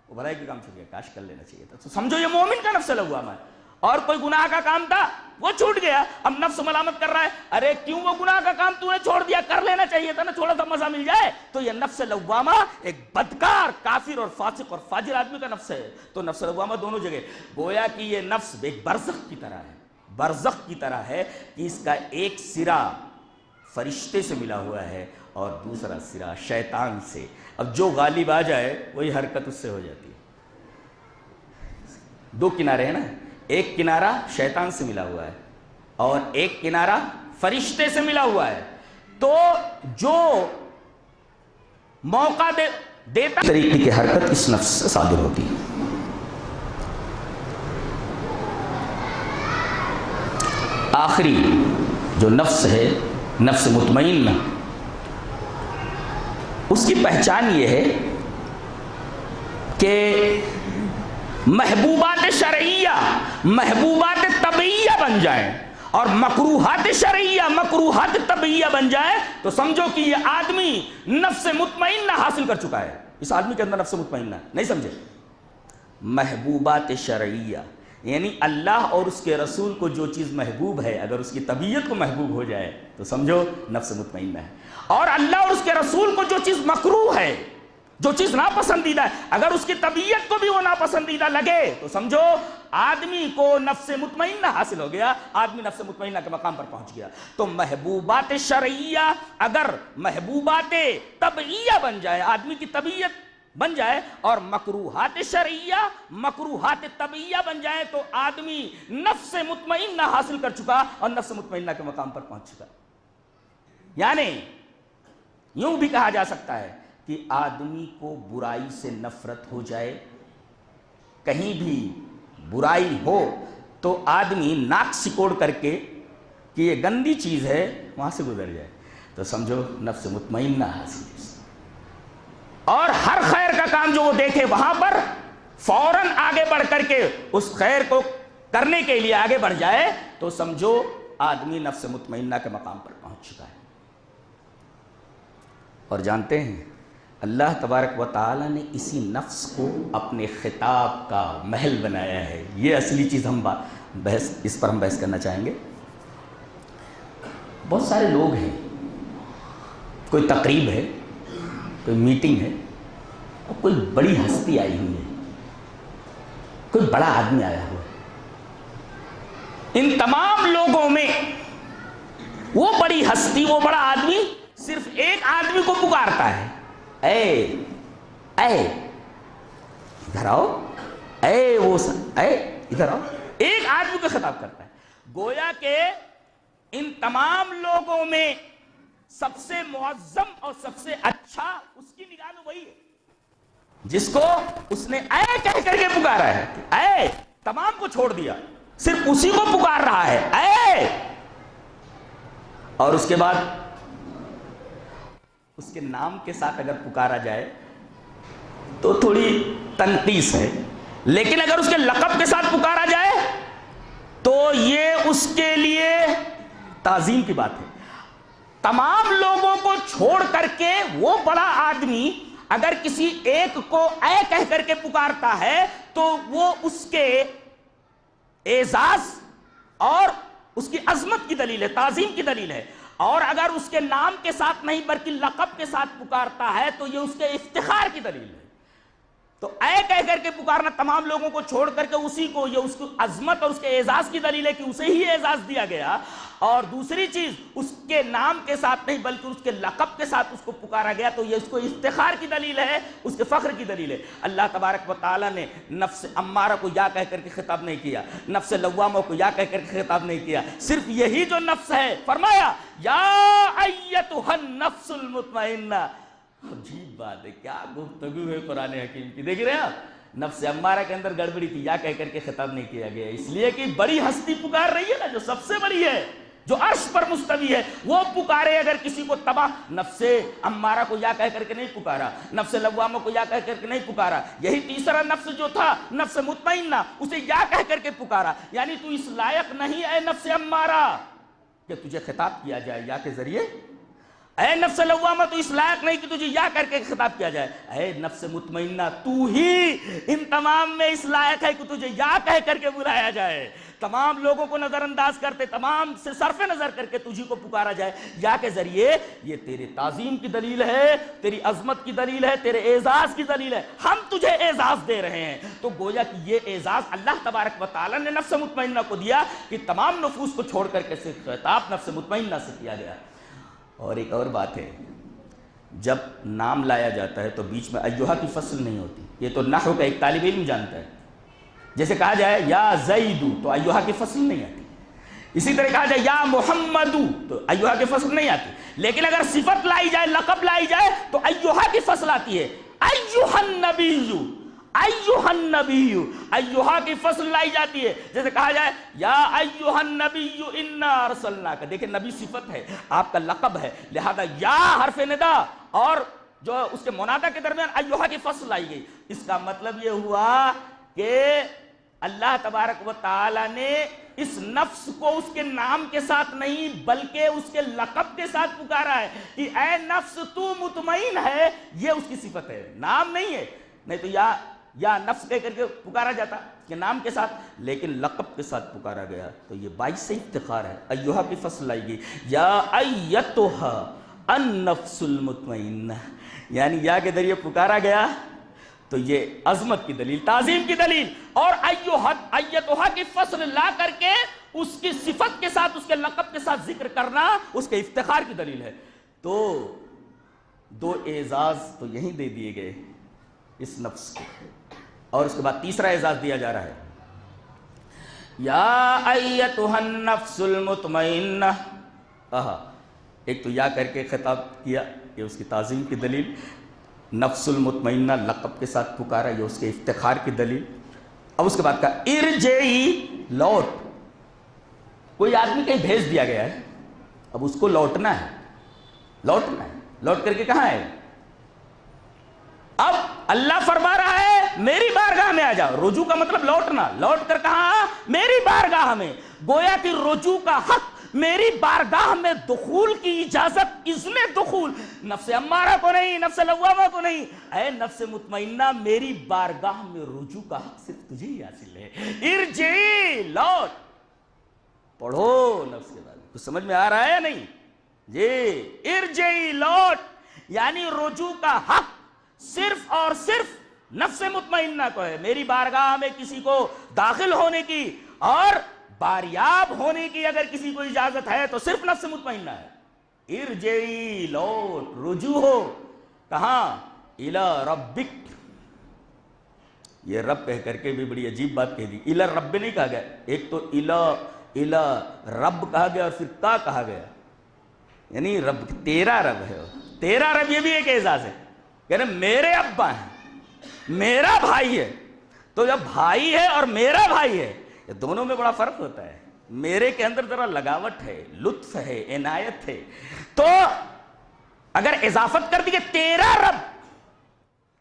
وہ بھلائی کا کام چھوڑ گیا, کاش کر لینا چاہیے تھا. تو سمجھو یہ مومن کا نفس لوامہ ہے. اور کوئی گناہ کا کام تھا وہ چھوٹ گیا, اب نفس ملامت کر رہا ہے, ارے کیوں وہ گناہ کا کام تو نے چھوڑ دیا, کر لینا چاہیے تھا نا, تھوڑا سا مزہ مل جائے. تو یہ نفس لوامہ ایک بدکار کافر اور فاسق اور فاجر آدمی کا نفس ہے. تو نفس لوامہ دونوں جگہ. گویا کہ یہ نفس ایک برزخ کی طرح ہے, برزخ کی طرح ہے کہ اس کا ایک سرا فرشتے سے ملا ہوا ہے اور دوسرا سرا شیطان سے. اب جو غالب آ جائے وہی حرکت اس سے ہو جاتی ہے. دو کنارے ہیں نا, ایک کنارہ شیطان سے ملا ہوا ہے اور ایک کنارہ فرشتے سے ملا ہوا ہے. تو جو موقع دیتا طریقے کی حرکت اس نفس سے صادر ہوتی ہے. آخری جو نفس ہے نفس مطمئنہ, اس کی پہچان یہ ہے کہ محبوبات شرعیہ, محبوبات طبعیہ بن جائیں اور مکروہات شرعیہ مکروہات طبعیہ بن جائے تو سمجھو کہ یہ آدمی نفس مطمئنہ حاصل کر چکا ہے. اس آدمی کے اندر نفس مطمئنہ ہے. نہیں سمجھے؟ محبوبات شرعیہ یعنی اللہ اور اس کے رسول کو جو چیز محبوب ہے اگر اس کی طبیعت کو محبوب ہو جائے تو سمجھو نفس مطمئنہ ہے. اور اللہ اور اس کے رسول کو جو چیز مکروہ ہے, جو چیز ناپسندیدہ ہے, اگر اس کی طبیعت کو بھی وہ ناپسندیدہ لگے تو سمجھو آدمی کو نفس مطمئنہ حاصل ہو گیا, آدمی نفس مطمئنہ کے مقام پر پہنچ گیا. تو محبوبات شرعیہ اگر محبوبات طبعیہ بن جائے, آدمی کی طبیعت بن جائے, اور مکروہات شرعیہ مکروہات طبعیہ بن جائے تو آدمی نفس مطمئنہ حاصل کر چکا اور نفس مطمئنہ کے مقام پر پہنچ چکا. یعنی یوں بھی کہا جا سکتا ہے کہ آدمی کو برائی سے نفرت ہو جائے, کہیں بھی برائی ہو تو آدمی ناک سکوڑ کر کے کہ یہ گندی چیز ہے وہاں سے گزر جائے تو سمجھو نفس مطمئنہ حاصل ہے. اور ہر خیر کا کام جو وہ دیکھے وہاں پر فوراً آگے بڑھ کر کے اس خیر کو کرنے کے لیے آگے بڑھ جائے تو سمجھو آدمی نفس مطمئنہ کے مقام پر پہنچ چکا ہے. اور جانتے ہیں اللہ تبارک و تعالی نے اسی نفس کو اپنے خطاب کا محل بنایا ہے. یہ اصلی چیز ہم اس پر ہم بحث کرنا چاہیں گے. بہت سارے لوگ ہیں, کوئی تقریب ہے, کوئی میٹنگ ہے, اور کوئی بڑی ہستی آئی ہوئی ہے, کوئی بڑا آدمی آیا ہوا ہے. ان تمام لوگوں میں وہ بڑی ہستی, وہ بڑا آدمی صرف ایک آدمی کو پکارتا ہے, اے ادھر آؤ, اے ادھر آؤ. ایک آدمی کو خطاب کرتا ہے. گویا کہ ان تمام لوگوں میں سب سے معظم اور سب سے اچھا اس کی نگاہ میں وہی ہے جس کو اس نے اے کہہ کر کے پکارا ہے. اے تمام کو چھوڑ دیا, صرف اسی کو پکار رہا ہے اے. اور اس کے بعد اس کے نام کے ساتھ اگر پکارا جائے تو تھوڑی تنقیص ہے, لیکن اگر اس کے لقب کے ساتھ پکارا جائے تو یہ اس کے لیے تعظیم کی بات ہے. تمام لوگوں کو چھوڑ کر کے وہ بڑا آدمی اگر کسی ایک کو اے کہہ کر کے پکارتا ہے تو وہ اس کے اعزاز اور اس کی عظمت کی دلیل ہے, تعظیم کی دلیل ہے. اور اگر اس کے نام کے ساتھ نہیں بلکہ لقب کے ساتھ پکارتا ہے تو یہ اس کے افتخار کی دلیل ہے. تو اے کہہ کر کے پکارنا تمام لوگوں کو چھوڑ کر کے اسی کو, یہ اس کی عظمت اور اس کے اعزاز کی دلیل ہے کہ اسے ہی اعزاز دیا گیا. اور دوسری چیز اس کے نام کے ساتھ نہیں بلکہ اس کے لقب کے ساتھ اس کو پکارا گیا تو یہ اس کو افتخار کی دلیل ہے, اس کے فخر کی دلیل ہے. اللہ تبارک و تعالی نے نفس امارہ کو یا کہہ کر کے خطاب نہیں کیا, نفس لوامہ کو یا کہہ کر کے خطاب نہیں کیا, صرف یہی جو نفس ہے فرمایا یا ایتھا النفس المطمئنہ. عجیب بات ہے, کیا گفتگو ہے قرآن حکیم کی. دیکھ رہے ہیں آپ, نفس امارہ کے اندر گڑبڑی تھی, یا کہہ کر کے خطاب نہیں کیا گیا, اس لیے کہ بڑی ہستی پکار رہی ہے نا, جو سب سے بڑی ہے, جو عرش پر مستوی ہے, وہ پکارے اگر کسی کو تباہ. نفس امارہ کو یا کہہ کر کے نہیں پکارا, نفس لوامہ کو یا کہہ کر کے نہیں پکارا, یہی تیسرا نفس جو تھا نفس مطمئنہ, اسے یا کہہ کر کے پکارا. یعنی تو اس لائق نہیں اے نفس امارہ کہ تجھے خطاب کیا جائے یا کے ذریعے. اے نفس لوامہ تو اس لائق نہیں کہ تجھے یا کر کے خطاب کیا جائے. اے نفس مطمئنہ تو ہی ان تمام میں اس لائق ہے کہ تجھے یا کہہ کر کے بلایا جائے. تمام لوگوں کو نظر انداز کرتے, تمام سے صرف نظر کر کے تجھی کو پکارا جائے یا کے ذریعے. یہ تیرے تعظیم کی دلیل ہے, تیری عظمت کی دلیل ہے, تیرے اعزاز کی دلیل ہے. ہم تجھے اعزاز دے رہے ہیں. تو گویا کہ یہ اعزاز اللہ تبارک و تعالی نے نفس مطمئنہ کو دیا کہ تمام نفوس کو چھوڑ کر کے صرف خطاب نفس مطمئنہ سے کیا گیا. اور ایک اور بات ہے, جب نام لایا جاتا ہے تو بیچ میں ایھا کی فصل نہیں ہوتی. یہ تو نحو کا ایک طالب علم جانتا ہے. جیسے کہا جائے یا زیدو تو ایھا کی فصل نہیں آتی, اسی طرح کہا جائے یا محمدو تو ایھا کی فصل نہیں آتی. لیکن اگر صفت لائی جائے, لقب لائی جائے تو ایھا کی فصل آتی ہے. ایھا النبی, ایھا النبی, ایھا کی فصل لائی جاتی ہے. جیسے کہا جائے یا ایھا النبی انا ارسلناک, دیکھیں نبی صفت ہے, آپ کا لقب ہے, لہذا یا حرف ندا اور جو اس کے منادہ کے درمیان ایھا کی فصل لائی گئی. اس کا مطلب یہ ہوا کہ اللہ تبارک و تعالی نے اس نفس کو اس کے نام کے ساتھ نہیں بلکہ اس کے لقب کے ساتھ پکارا ہے کہ اے نفس تو مطمئن ہے، یہ اس کی صفت ہے، نام نہیں ہے. نہیں تو یا نفس کہہ کر کے پکارا جاتا کہ نام کے ساتھ، لیکن لقب کے ساتھ پکارا گیا. تو یہ باعث افتخار ہے. ایھا کی فصل آئے گی، یا ایتھا النفس المطمئنہ، یعنی یا کے ذریعے پکارا گیا تو یہ عظمت کی دلیل، تعظیم کی دلیل. اور ایتھا کی فصل لا کر کے اس کی صفت کے ساتھ، اس کے لقب کے ساتھ ذکر کرنا اس کے افتخار کی دلیل ہے. تو دو اعزاز تو یہیں دے دیے گئے اس نفس کو، اور اس کے بعد تیسرا اعزاز دیا جا رہا ہے، یا ایتھا النفس المطمئنہ. ایک تو یا کر کے خطاب کیا، یہ اس کی تعظیم کی دلیل. نفس المطمئنہ لقب کے ساتھ پکارا، یہ اس کے افتخار کی دلیل. اب اس کے بعد کہا ارجعی، لوٹ. کوئی آدمی کہیں بھیج دیا گیا ہے، اب اس کو لوٹنا ہے، لوٹنا ہے. لوٹ کر کے کہاں ہے؟ اب اللہ فرما رہا ہے میری بارگاہ میں آ جاؤ. رجوع کا مطلب لوٹنا. لوٹ کر کہاں؟ میری بارگاہ میں. گویا کہ رجوع کا حق، میری بارگاہ میں دخول کی اجازت، اذن دخول نفس امارہ کو نہیں، نفس لوامہ کو نہیں. اے نفس مطمئنہ، میری بارگاہ میں رجوع کا حق صرف تجھے ہی حاصل ہے. ارجعی، لوٹ. پڑھو نفس کے بارے میں. کچھ سمجھ میں آ رہا ہے یا نہیں؟ جی، ارجعی، لوٹ. یعنی رجوع کا حق صرف اور صرف نفس مطمئنہ کو ہے. میری بارگاہ میں کسی کو داخل ہونے کی اور باریاب ہونے کی اگر کسی کو اجازت ہے تو صرف نفس مطمئنہ ہے. ارجعی، لوٹ، رجوع ہو. کہاں؟ الی ربک. یہ رب کہہ کر کے بھی بڑی عجیب بات کہہ دی. الی رب نہیں کہا گیا، ایک تو الی رب کہا گیا اور پھر کا کہا گیا، یعنی رب تیرا رب ہے. تیرا رب یہ بھی ایک اعزاز ہے. کہہ رہے میرے ابا ہیں، میرا بھائی ہے. تو جب بھائی ہے اور میرا بھائی ہے، یہ دونوں میں بڑا فرق ہوتا ہے. میرے کے اندر ذرا لگاوٹ ہے، لطف ہے، عنایت ہے. تو اگر اضافت کر دی کہ تیرا رب،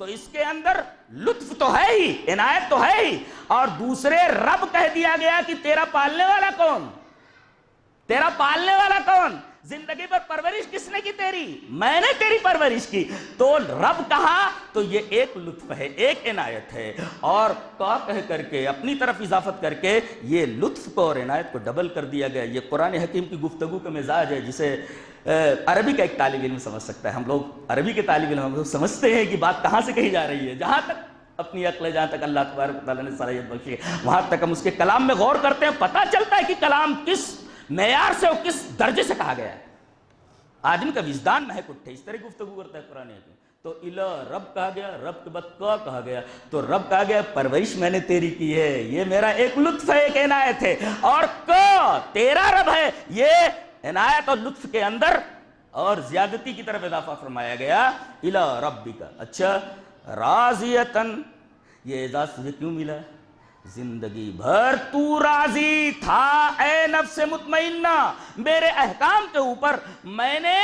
تو اس کے اندر لطف تو ہے ہی، عنایت تو ہے ہی، اور دوسرے رب کہہ دیا گیا کہ تیرا پالنے والا کون؟ تیرا پالنے والا کون؟ زندگی پر پرورش کس نے کی تیری؟ میں نے تیری پرورش کی. تو رب کہا تو یہ ایک لطف ہے، ایک عنایت ہے. اور کا کہہ کر کے اپنی طرف اضافت کر کے یہ لطف کو اور عنایت کو ڈبل کر دیا گیا. یہ قرآن حکیم کی گفتگو کا مزاج ہے، جسے عربی کا ایک طالب علم سمجھ سکتا ہے. ہم لوگ عربی کے طالب علم، ہم لوگ سمجھتے ہیں کہ بات کہاں سے کہی جا رہی ہے. جہاں تک اپنی عقل ہے، جہاں تک اللہ تبارک و تعالیٰ نے صلاحیت بخشی ہے، وہاں تک ہم اس کے کلام میں غور کرتے ہیں. پتہ چلتا ہے کہ کلام کس معیار سے اور کس درجے سے کہا گیا ہے. آدمی کا وجدان مہک اٹھے، اس طرح گفتگو کرتا ہے قرآن حکیم. تو الی رب کہا گیا، رب کے بعد کا کہا گیا. تو رب کہا گیا پرورش میں نے تیری کی ہے، یہ میرا ایک لطف ہے، ایک عنایت ہے. اور کا تیرا رب ہے، یہ عنایت اور لطف کے اندر اور زیادتی کی طرف اضافہ فرمایا گیا. الی ربک. اچھا، راضیتن، یہ اعزاز تجھے کیوں ملا؟ زندگی بھر تو راضی تھا اے نفس مطمئنہ میرے احکام کے اوپر. میں نے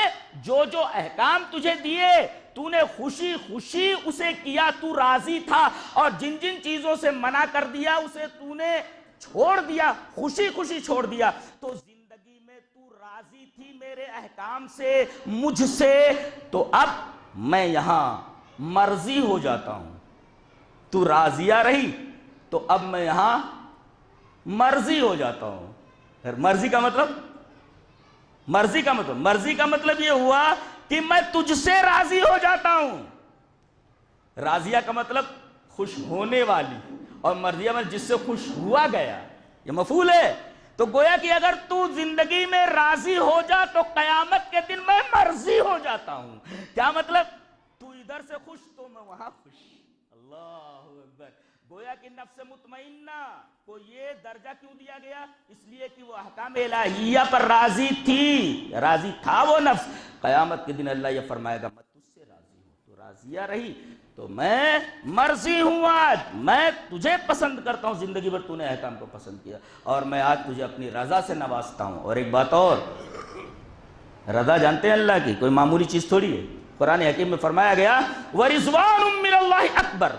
جو جو احکام تجھے دیے، تو نے خوشی خوشی اسے کیا، تو راضی تھا. اور جن جن چیزوں سے منع کر دیا اسے تو نے چھوڑ دیا، خوشی خوشی چھوڑ دیا. تو زندگی میں تو راضی تھی میرے احکام سے، مجھ سے. تو اب میں یہاں مرضی ہو جاتا ہوں. تو راضیہ رہی تو اب میں یہاں مرضی ہو جاتا ہوں. مرضی کا مطلب یہ ہوا کہ میں تجھ سے راضی ہو جاتا ہوں. راضیہ کا مطلب خوش ہونے والی، اور مرضیہ میں جس سے خوش ہوا گیا، یہ مفعول ہے. تو گویا کہ اگر تو زندگی میں راضی ہو جا تو قیامت کے دن میں مرضی ہو جاتا ہوں. کیا مطلب؟ تو ادھر سے خوش تو میں وہاں خوش. اللہ اکبر. گویا کہ نفس مطمئنہ کو یہ درجہ کیوں دیا گیا؟ اس لیے کہ وہ احکام الہیہ پر راضی تھی، راضی تھا وہ نفس. قیامت کے دن اللہ یہ فرمائے گا میں تجھ سے راضی ہوں. تو راضیہ رہی تو میں مرضی ہوں. آج میں تجھے پسند کرتا ہوں، زندگی بھر تو نے احکام کو پسند کیا، اور میں آج تجھے اپنی رضا سے نوازتا ہوں. اور ایک بات اور، رضا جانتے ہیں اللہ کی کوئی معمولی چیز تھوڑی ہے. قرآن حکیم میں فرمایا گیا وَرِضْوَانٌ مِّنَ اللَّهِ أَكْبَرُ.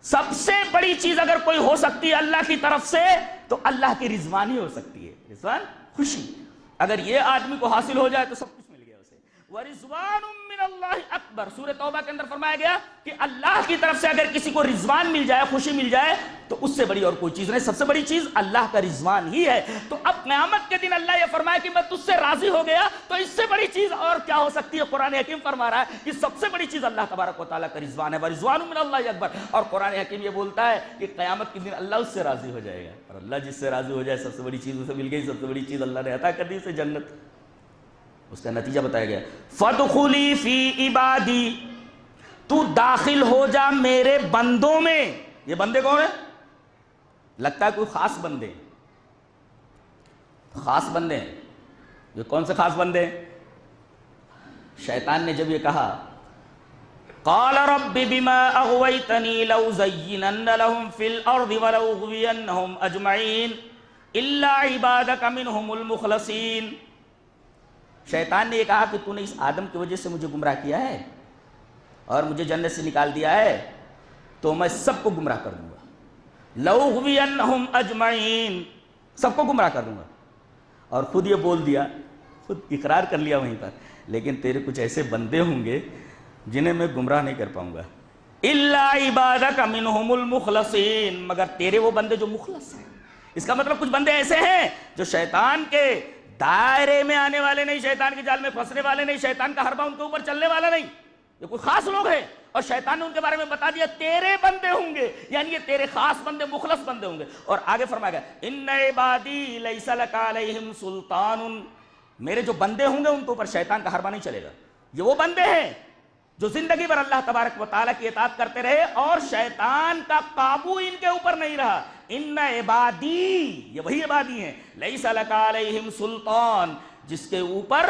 سب سے بڑی چیز اگر کوئی ہو سکتی ہے اللہ کی طرف سے تو اللہ کی رضوان ہی ہو سکتی ہے. رضوان خوشی, اگر یہ آدمی کو حاصل ہو جائے تو سب کچھ مل گیا اسے. وَرِضْوَانٌ مِّنَ اللَّهِ اکبر, سورہ توبہ کے اندر فرمایا گیا کہ اللہ کی طرف سے اگر کسی کو رضوان مل جائے, خوشی مل جائے, تو اس سے بڑی اور کوئی چیز نہیں. سب سے بڑی چیز اللہ کا رضوان ہی ہے. تو اب قیامت کے دن اللہ یہ فرمایا کہ میں تجھ سے راضی ہو گیا, تو اس سے بڑی چیز اور کیا ہو سکتی ہے؟ قرآن حکیم فرما رہا ہے کہ سب سے بڑی چیز اللہ تبارک و تعالیٰ کا رضوان ہے. وَرِضْوَانٌ مِّنَ اللَّهِ اکبر. اور قرآن حکیم یہ بولتا ہے کہ قیامت کے دن اللہ اس سے راضی ہو جائے گا, اور اللہ جس سے راضی ہو جائے سب سے بڑی چیز اسے مل گئی. سب سے بڑی چیز اللہ نے عطا کر دی اسے جنت. اس کا نتیجہ بتایا گیا, فَادْخُلِي فِي عِبَادِي, تو داخل ہو جا میرے بندوں میں. یہ بندے کون ہیں؟ لگتا ہے کوئی خاص بندے, خاص بندے ہیں. یہ کون سے خاص بندے ہیں؟ شیطان نے جب یہ کہا قَالَ رَبِّ بِمَا أَغْوَيْتَنِي لَأُزَيِّنَنَّ لَهُمْ فِي الْأَرْضِ وَلَأُغْوِيَنَّهُمْ أَجْمَعِينَ إِلَّا عِبَادَكَ مِنْهُمُ الْمُخْلَصِينَ. شیطان نے یہ کہا کہ تو نے اس آدم کی وجہ سے مجھے گمراہ کیا ہے اور مجھے جنت سے نکال دیا ہے, تو میں سب کو گمراہ کر دوں گا. لَأُغْوِيَنَّهُمْ أَجْمَعِينَ, سب کو گمراہ کر دوں گا. اور خود یہ بول دیا, خود اقرار کر لیا وہیں پر, لیکن تیرے کچھ ایسے بندے ہوں گے جنہیں میں گمراہ نہیں کر پاؤں گا. إِلَّا عِبَادَكَ مِنْهُمُ الْمُخْلَصِينَ, مگر تیرے وہ بندے جو مخلص ہیں. اس کا مطلب کچھ بندے ایسے ہیں جو شیطان کے دائرے میں آنے والے نہیں, شیطان کے جال میں پھنسنے والے نہیں, شیطان کا حربہ ان کے اوپر چلنے والا نہیں. یہ کوئی خاص لوگ ہیں, اور شیطان نے ان کے بارے میں بتا دیا تیرے بندے ہوں گے, یعنی یہ تیرے خاص بندے, مخلص بندے ہوں گے. اور آگے فرمایا گیا اِنَّ عِبَادِي لَيْسَ لَكَ عَلَيْهِمْ سُلْطَانٌ, میرے جو بندے ہوں گے ان کے اوپر شیطان کا حربہ نہیں چلے گا. یہ وہ بندے ہیں جو زندگی بھر اللہ تبارک و تعالیٰ کی اطاعت کرتے رہے اور شیطان کا قابو ان کے اوپر نہیں رہا. اِنَّ عِبَادِي, یہ وہی عبادی ہیں, لَيْسَ لَكَ عَلَيْهِمْ سُلْطَان, جس کے اوپر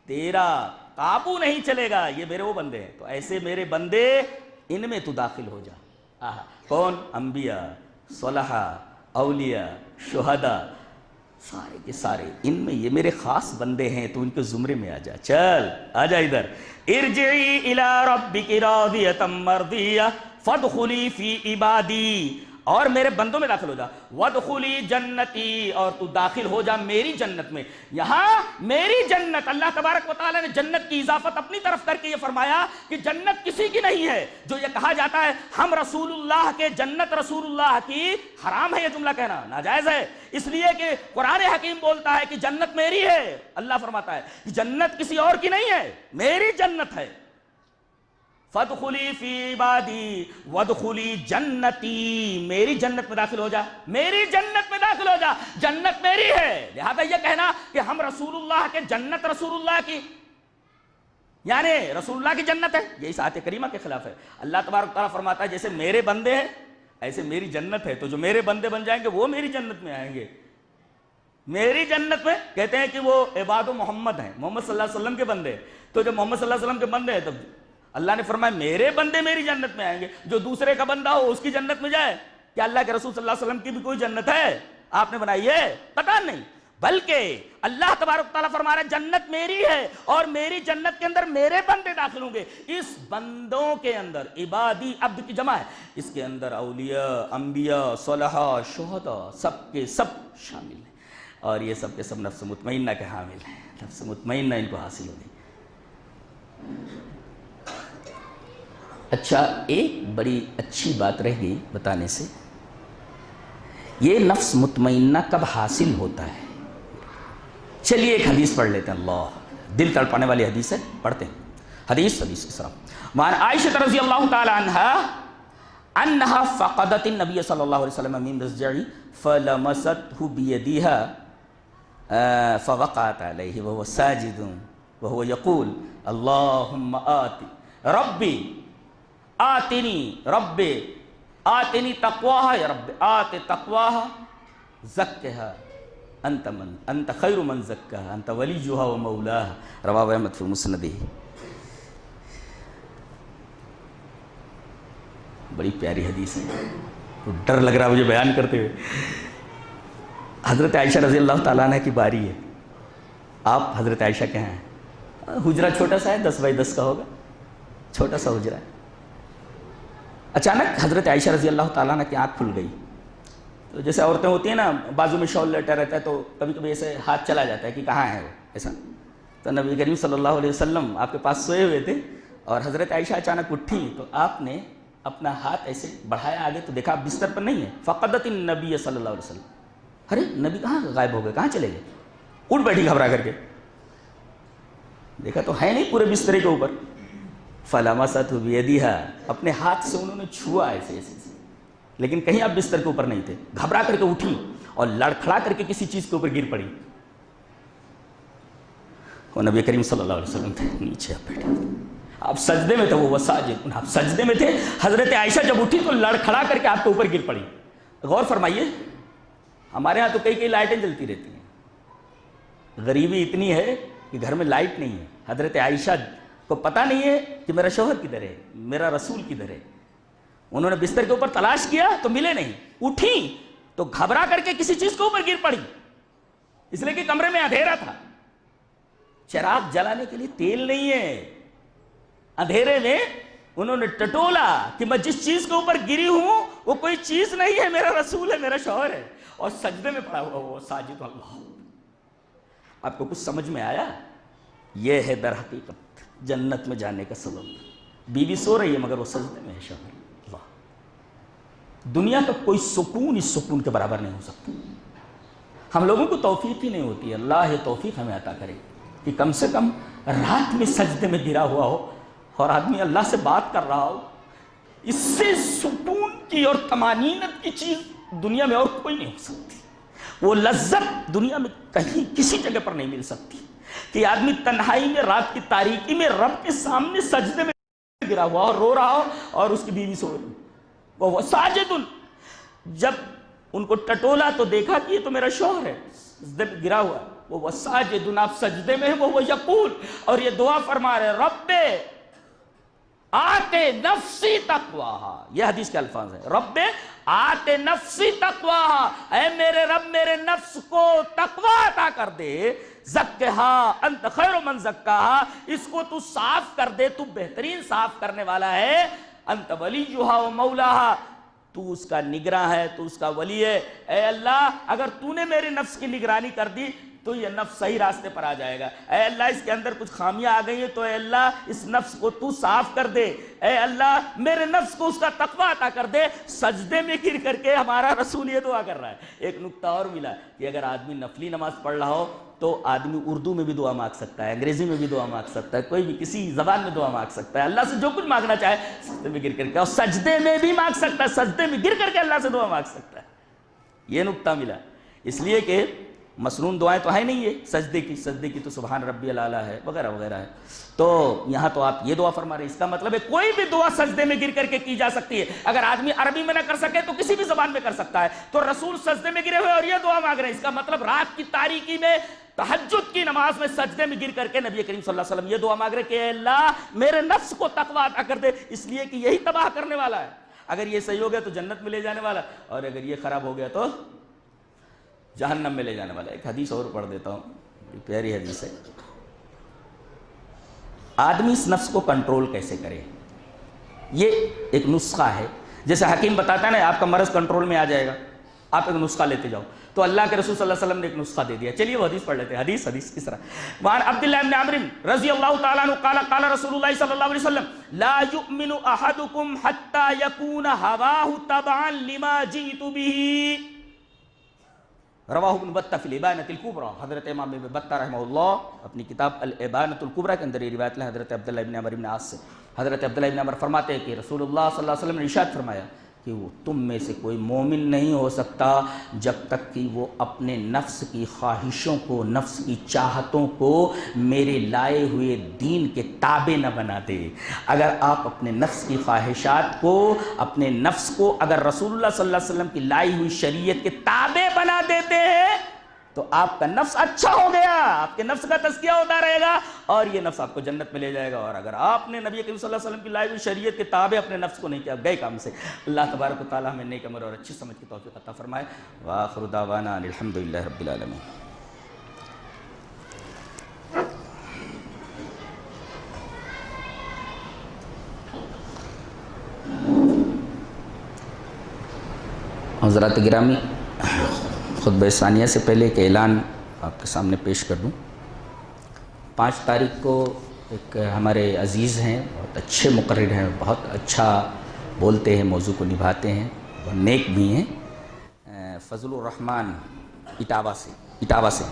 تیرا قابو نہیں چلے گا. یہ میرے وہ بندے ہیں. تو ایسے میرے بندے, ان میں تو داخل ہو جا. کون؟ انبیاء, صلحاء, اولیاء, شہداء, سارے کے سارے ان میں یہ میرے خاص بندے ہیں, تو ان کے زمرے میں آ جا. چل آ جا ادھر. ارجعی الی ربک راضیۃ مرضیہ فادخلی فی عبادی, اور میرے بندوں میں داخل ہو جا. وادخلی جنتی, اور تو داخل ہو جا میری جنت میں. یہاں میری جنت, اللہ تبارک و تعالیٰ نے جنت کی اضافت اپنی طرف کر کے یہ فرمایا کہ جنت کسی کی نہیں ہے. جو یہ کہا جاتا ہے ہم رسول اللہ کے, جنت رسول اللہ کی, حرام ہے یہ جملہ کہنا, ناجائز ہے. اس لیے کہ قرآن حکیم بولتا ہے کہ جنت میری ہے. اللہ فرماتا ہے کہ جنت کسی اور کی نہیں ہے, میری جنت ہے. فَادْخُلِي فِي عِبَادِي وَادْخُلِي جَنَّتِي, میری جنت میں داخل ہو جا, میری جنت میں داخل ہو جا. جنت میری ہے, لہذا یہ کہنا کہ ہم رسول اللہ کے, جنت رسول اللہ کی, یعنی رسول اللہ کی جنت ہے, یہ اس آیت کریمہ کے خلاف ہے. اللہ تبارک تعالیٰ فرماتا ہے جیسے میرے بندے ہیں ایسے میری جنت ہے, تو جو میرے بندے بن جائیں گے وہ میری جنت میں آئیں گے. میری جنت میں کہتے ہیں کہ وہ عباد و محمد ہیں, محمد صلی اللہ علیہ وسلم کے بندے. تو جب محمد صلی اللہ علیہ وسلم کے بندے ہیں تب اللہ نے فرمایا میرے بندے میری جنت میں آئیں گے. جو دوسرے کا بندہ ہو اس کی جنت میں جائے, کیا اللہ کے رسول صلی اللہ علیہ وسلم کی بھی کوئی جنت ہے آپ نے بنائی ہے؟ پتہ نہیں. بلکہ اللہ تبارک تعالیٰ فرما رہا ہے جنت میری ہے, اور میری جنت کے اندر میرے بندے داخل ہوں گے. اس بندوں کے اندر, عبادی عبد کی جمع ہے, اس کے اندر اولیاء, انبیاء, صلحاء, شہداء, سب کے سب شامل ہیں. اور یہ سب کے سب نفس مطمئنہ کے حامل ہیں. نفس مطمئنہ ان کو حاصل ہوگی. اچھا, ایک بڑی اچھی بات رہ گئی بتانے سے, یہ نفس مطمئنہ کب حاصل ہوتا ہے؟ چلیے ایک حدیث پڑھ لیتے ہیں, اللہ دل تڑپانے والی حدیث ہے, پڑھتے ہیں. حدیث اس طرح, وعن عائشہ رضی اللہ تعالی عنہا انہا فقدت النبی صلی اللہ علیہ وسلم من مضجعی فلمسته بیدیها فوقعت علیہ وهو ساجد وهو یقول اللہم ربی آتنی رب آتنی تقواها یا رب آت تقواها زکها انت خیر من زکاها انت ولیجها و مولاها رواه احمد فی مسندہ. بڑی پیاری حدیث ہے, تو ڈر لگ رہا مجھے بیان کرتے ہوئے. حضرت عائشہ رضی اللہ تعالیٰ عنہ کی باری ہے. آپ حضرت عائشہ کے ہیں, حجرہ چھوٹا سا ہے, 10 بائی 10 کا ہوگا, چھوٹا سا حجرہ ہے. اچانک حضرت عائشہ رضی اللہ تعالیٰ عنہ کی آنکھ کھل گئی. تو جیسے عورتیں ہوتی ہیں نا, بازو میں شال لٹا رہتا ہے تو کبھی کبھی ایسے ہاتھ چلا جاتا ہے کہ کہاں ہے وہ, ایسا. تو نبی کریم صلی اللہ علیہ وسلم آپ کے پاس سوئے ہوئے تھے اور حضرت عائشہ اچانک اٹھی تو آپ نے اپنا ہاتھ ایسے بڑھایا آگے تو دیکھا آپ بستر پر نہیں ہے. فقدت النبی صلی اللہ علیہ وسلم, ارے نبی کہاں غائب ہو گئے, کہاں چلے گئے؟ اٹھ بیٹھی گھبرا کر کے, دیکھا تو ہے نہیں پورے بسترے کے اوپر. فلمست بیدہا, اپنے ہاتھ سے انہوں نے چھوا ایسے ایسے, لیکن کہیں آپ بستر کے اوپر نہیں تھے. گھبرا کر کے اٹھی اور لڑکھڑا کر کے کسی چیز کے اوپر گر پڑی. وہ نبی کریم صلی اللہ علیہ وسلم تھے, نیچے آپ بیٹھے, آپ سجدے میں تھے, وہ ساجد, آپ سجدے میں تھے. حضرت عائشہ جب اٹھی تو لڑکھڑا کر کے آپ کے اوپر گر پڑی. غور فرمائیے, ہمارے ہاں تو کئی لائٹیں جلتی رہتی ہیں, غریبی اتنی ہے کہ گھر میں لائٹ نہیں ہے. حضرت عائشہ کو پتہ نہیں ہے کہ میرا شوہر کدھر ہے, میرا رسول کدھر ہے. انہوں نے بستر کے اوپر تلاش کیا تو ملے نہیں. اٹھی تو گھبرا کر کے کسی چیز کے اوپر گر پڑی, اس لیے کہ کمرے میں اندھیرا تھا, چراغ جلانے کے لیے تیل نہیں ہے. اندھیرے میں انہوں نے ٹٹولا کہ میں جس چیز کے اوپر گری ہوں وہ کوئی چیز نہیں ہے, میرا رسول ہے, میرا شوہر ہے. اور سجدے میں پڑا ہوا وہ ساجد اللہ. آپ کو کچھ سمجھ میں آیا؟ یہ ہے در حقیقت جنت میں جانے کا سبب. بیوی سو رہی ہے مگر وہ سجدے میں ہے شوہر. اللہ, دنیا کا کوئی سکون اس سکون کے برابر نہیں ہو سکتا. ہم لوگوں کو توفیق ہی نہیں ہوتی ہے. اللہ یہ توفیق ہمیں عطا کرے کہ کم سے کم رات میں سجدے میں گرا ہوا ہو اور آدمی اللہ سے بات کر رہا ہو. اس سے سکون کی اور طمانینت کی چیز دنیا میں اور کوئی نہیں ہو سکتی. وہ لذت دنیا میں کہیں کسی جگہ پر نہیں مل سکتی کہ آدمی تنہائی میں رات کی تاریکی میں رب کے سامنے سجدے میں گرا ہوا اور رو رہا ہو اور اس کی بیوی سو رہی. وہ ساجد, جب ان کو ٹٹولا تو دیکھا کہ یہ تو میرا شوہر ہے, سجدے میں گرا ہوا. وہ ساجد, آپ سجدے میں ہیں, وہ یقول, اور یہ دعا فرما رہے, رب آتے نفسی تقواہا. یہ حدیث کے الفاظ ہیں, رب آتے نفسی تقواہا, اے میرے رب میرے نفس کو تقوی عطا کر دے. زکہا انت خیر من زکاہا, اس کو تو صاف کر دے, تو بہترین صاف کرنے والا ہے. انت ولیہا و مولاہا, تو اس کا نگراں ہے, تو اس کا ولی ہے. اے اللہ اگر تو نے میرے نفس کی نگرانی کر دی تو یہ نفس صحیح راستے پر آ جائے گا. اے اللہ اس کے اندر کچھ خامیاں آ گئی ہیں تو اے اللہ اس نفس کو تو صاف کر دے. اے اللہ میرے نفس کو اس کا تقوی عطا کر دے. سجدے میں گر کر کے ہمارا رسول یہ دعا کر رہا ہے. ایک نکتہ اور ملا کہ اگر آدمی نفلی نماز پڑھ رہا ہو تو آدمی اردو میں بھی دعا مانگ سکتا ہے, انگریزی میں بھی دعا مانگ سکتا ہے, کوئی بھی کسی زبان میں دعا مانگ سکتا ہے. اللہ سے جو کچھ مانگنا چاہے سجدے میں گر کر کے, اور سجدے میں بھی مانگ سکتا ہے, سجدے میں گر کر کے اللہ سے دعا مانگ سکتا ہے. یہ نکتہ ملا, اس لیے کہ مسنون دعائیں تو ہے نہیں, ہے سجدے کی تو سبحان ربی الاعلیٰ ہے وغیرہ وغیرہ ہے. تو یہاں تو آپ یہ دعا فرما رہے ہیں, اس کا مطلب ہے کوئی بھی دعا سجدے میں گر کر کے کی جا سکتی ہے. اگر آدمی عربی میں نہ کر سکے تو کسی بھی زبان میں کر سکتا ہے. تو رسول سجدے میں گرے ہوئے اور یہ دعا مانگ رہے ہیں, اس کا مطلب رات کی تاریکی میں تہجد کی نماز میں سجدے میں گر کر کے نبی کریم صلی اللہ علیہ وسلم یہ دعا مانگ رہے کہ اے اللہ میرے نفس کو تقوی عطا کر دے, اس لیے کہ یہی تباہ کرنے والا ہے. اگر یہ صحیح ہو گیا تو جنت میں لے جانے والا, اور اگر یہ خراب ہو گیا تو جہنم میں لے جانے والا. ایک حدیث اور پڑھ دیتا ہوں, پیاری حدیث ہے. آدمی اس نفس کو کنٹرول کیسے کرے, یہ ایک نسخہ ہے. جیسے حکیم بتاتا ہے نا آپ کا مرض کنٹرول میں آ جائے گا, آپ ایک نسخہ لیتے جاؤ, تو اللہ کے رسول صلی اللہ علیہ وسلم نے ایک نسخہ دے دیا. چلیے وہ حدیث پڑھ لیتے ہیں. حدیث کس طرح, وعن عبداللہ بن عمرو رضی اللہ تعالیٰ عنہ قال قال رسول اللہ صلی اللہ علیہ وسلم لا یؤمن احدکم حتی یکون ہواہ تبعا لما جئت به. رواہ ابن بطہ فی الابانۃ الکبریٰ. حضرت امام ابن بطہ رحمہ اللہ اپنی کتاب الابانۃ الکبریٰ کے اندر یہ روایت ہے حضرت عبداللہ ابن عمر ابن عاص سے. حضرت عبداللہ ابن عمر فرماتے ہیں کہ رسول اللہ صلی اللہ علیہ وسلم نے ارشاد فرمایا کہ وہ تم میں سے کوئی مومن نہیں ہو سکتا جب تک کہ وہ اپنے نفس کی خواہشوں کو, نفس کی چاہتوں کو میرے لائے ہوئے دین کے تابع نہ بنا دے. اگر آپ اپنے نفس کی خواہشات کو, اپنے نفس کو اگر رسول اللہ صلی اللہ علیہ وسلم کی لائی ہوئی شریعت کے تابع بنا دیتے ہیں تو آپ کا نفس اچھا ہو گیا, آپ کے نفس کا تزکیہ ہوتا رہے گا اور یہ نفس آپ کو جنت میں لے جائے گا. اور اگر آپ نے نبی کریم صلی اللہ علیہ وسلم کی لائی ہوئی شریعت کے تابع اپنے نفس کو نہیں کیا, گئے کام سے. اللہ تبارک و تعالیٰ ہمیں نیک عمل اور اچھی سمجھ کی توفیق عطا فرمائے. وآخر دعوانا ان الحمدللہ رب العالمین. حضرات گرامی، خطبہ ثانیہ سے پہلے ایک اعلان آپ کے سامنے پیش کر دوں۔ 5 تاریخ کو ایک ہمارے عزیز ہیں، بہت اچھے مقرر ہیں، بہت اچھا بولتے ہیں، موضوع کو نبھاتے ہیں اور نیک بھی ہیں، فضل الرحمن اٹاوا سے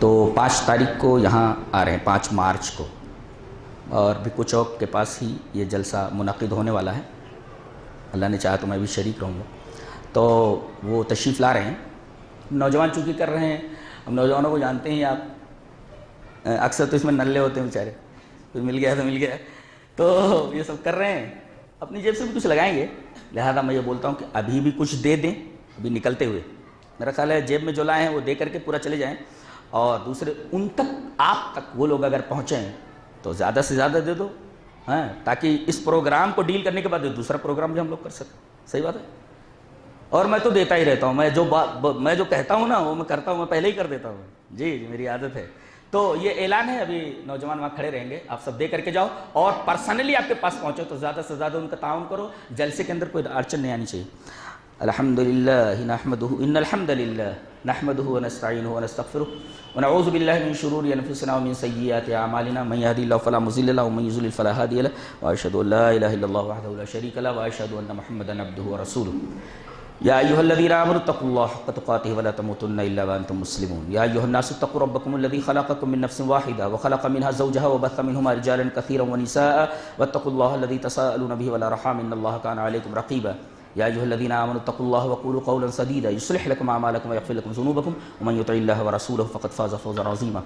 تو 5 تاریخ کو یہاں آ رہے ہیں، 5 مارچ کو، اور بھی کچھ چوک کے پاس ہی یہ جلسہ منعقد ہونے والا ہے۔ اللہ نے چاہا تو میں بھی شریک رہوں گا، تو وہ تشریف لا رہے ہیں۔ نوجوان چونکہ کر رہے ہیں، ہم نوجوانوں کو جانتے ہیں آپ، اکثر تو اس میں نلے ہوتے ہیں بیچارے، کوئی مل گیا تو مل گیا، تو یہ سب کر رہے ہیں، اپنی جیب سے بھی کچھ لگائیں گے۔ لہذا میں یہ بولتا ہوں کہ ابھی بھی کچھ دے دیں، ابھی نکلتے ہوئے، میرا خیال ہے جیب میں جو لائے ہیں وہ دے کر کے پورا چلے جائیں، اور دوسرے ان تک، آپ تک وہ لوگ اگر پہنچیں تو زیادہ سے زیادہ دے دو، ہاں، تاکہ اس پروگرام کو ڈیل کرنے کے بعد دوسرا پروگرام بھی ہم لوگ کر سکیں۔ صحیح بات ہے، اور میں تو دیتا ہی رہتا ہوں، میں جو کہتا ہوں نا وہ میں کرتا ہوں، میں پہلے ہی کر دیتا ہوں، جی میری عادت ہے۔ تو یہ اعلان ہے، ابھی نوجوان وہاں کھڑے رہیں گے، آپ سب دے کر کے جاؤ، اور پرسنلی آپ کے پاس پہنچو تو زیادہ سے زیادہ ان کا تعاون کرو، جلسے کے اندر کوئی اڑچن نہیں آنی چاہیے۔ الحمدللہ نحمدہ ان الحمدللہ نحمدہ ونستعینہ ونستغفرہ ونعوذ باللہ من شرور انفسنا ومن سیئات اعمالنا من یهد اللہ فلا مضل له ومن یضلل فلا هادی له واشهد ان لا الہ الا اللہ وحدہ لا شریک له واشهد ان محمدا عبدہ ورسولہ۔ یا ایھا الذین آمنوا اتقوا اللہ حق تقاتہ ولا تموتن الا وانتم مسلمون۔ یا ایھا الناس اتقوا ربکم الذی خلقکم من نفس واحدہ وخلق منها زوجها وبث منهما رجالا كثيرا ونساء واتقوا الله الذی تساءلون به والارحام ان اللہ کان علیکم رقیبا۔ یا ایھا الذین آمنوا اتقوا اللہ وقولوا قولا سدیدا یصلح لکم اعمالکم ویغفر لکم ذنوبکم ومن یطع اللہ ورسولہ فقد فاز فوزا عظیما۔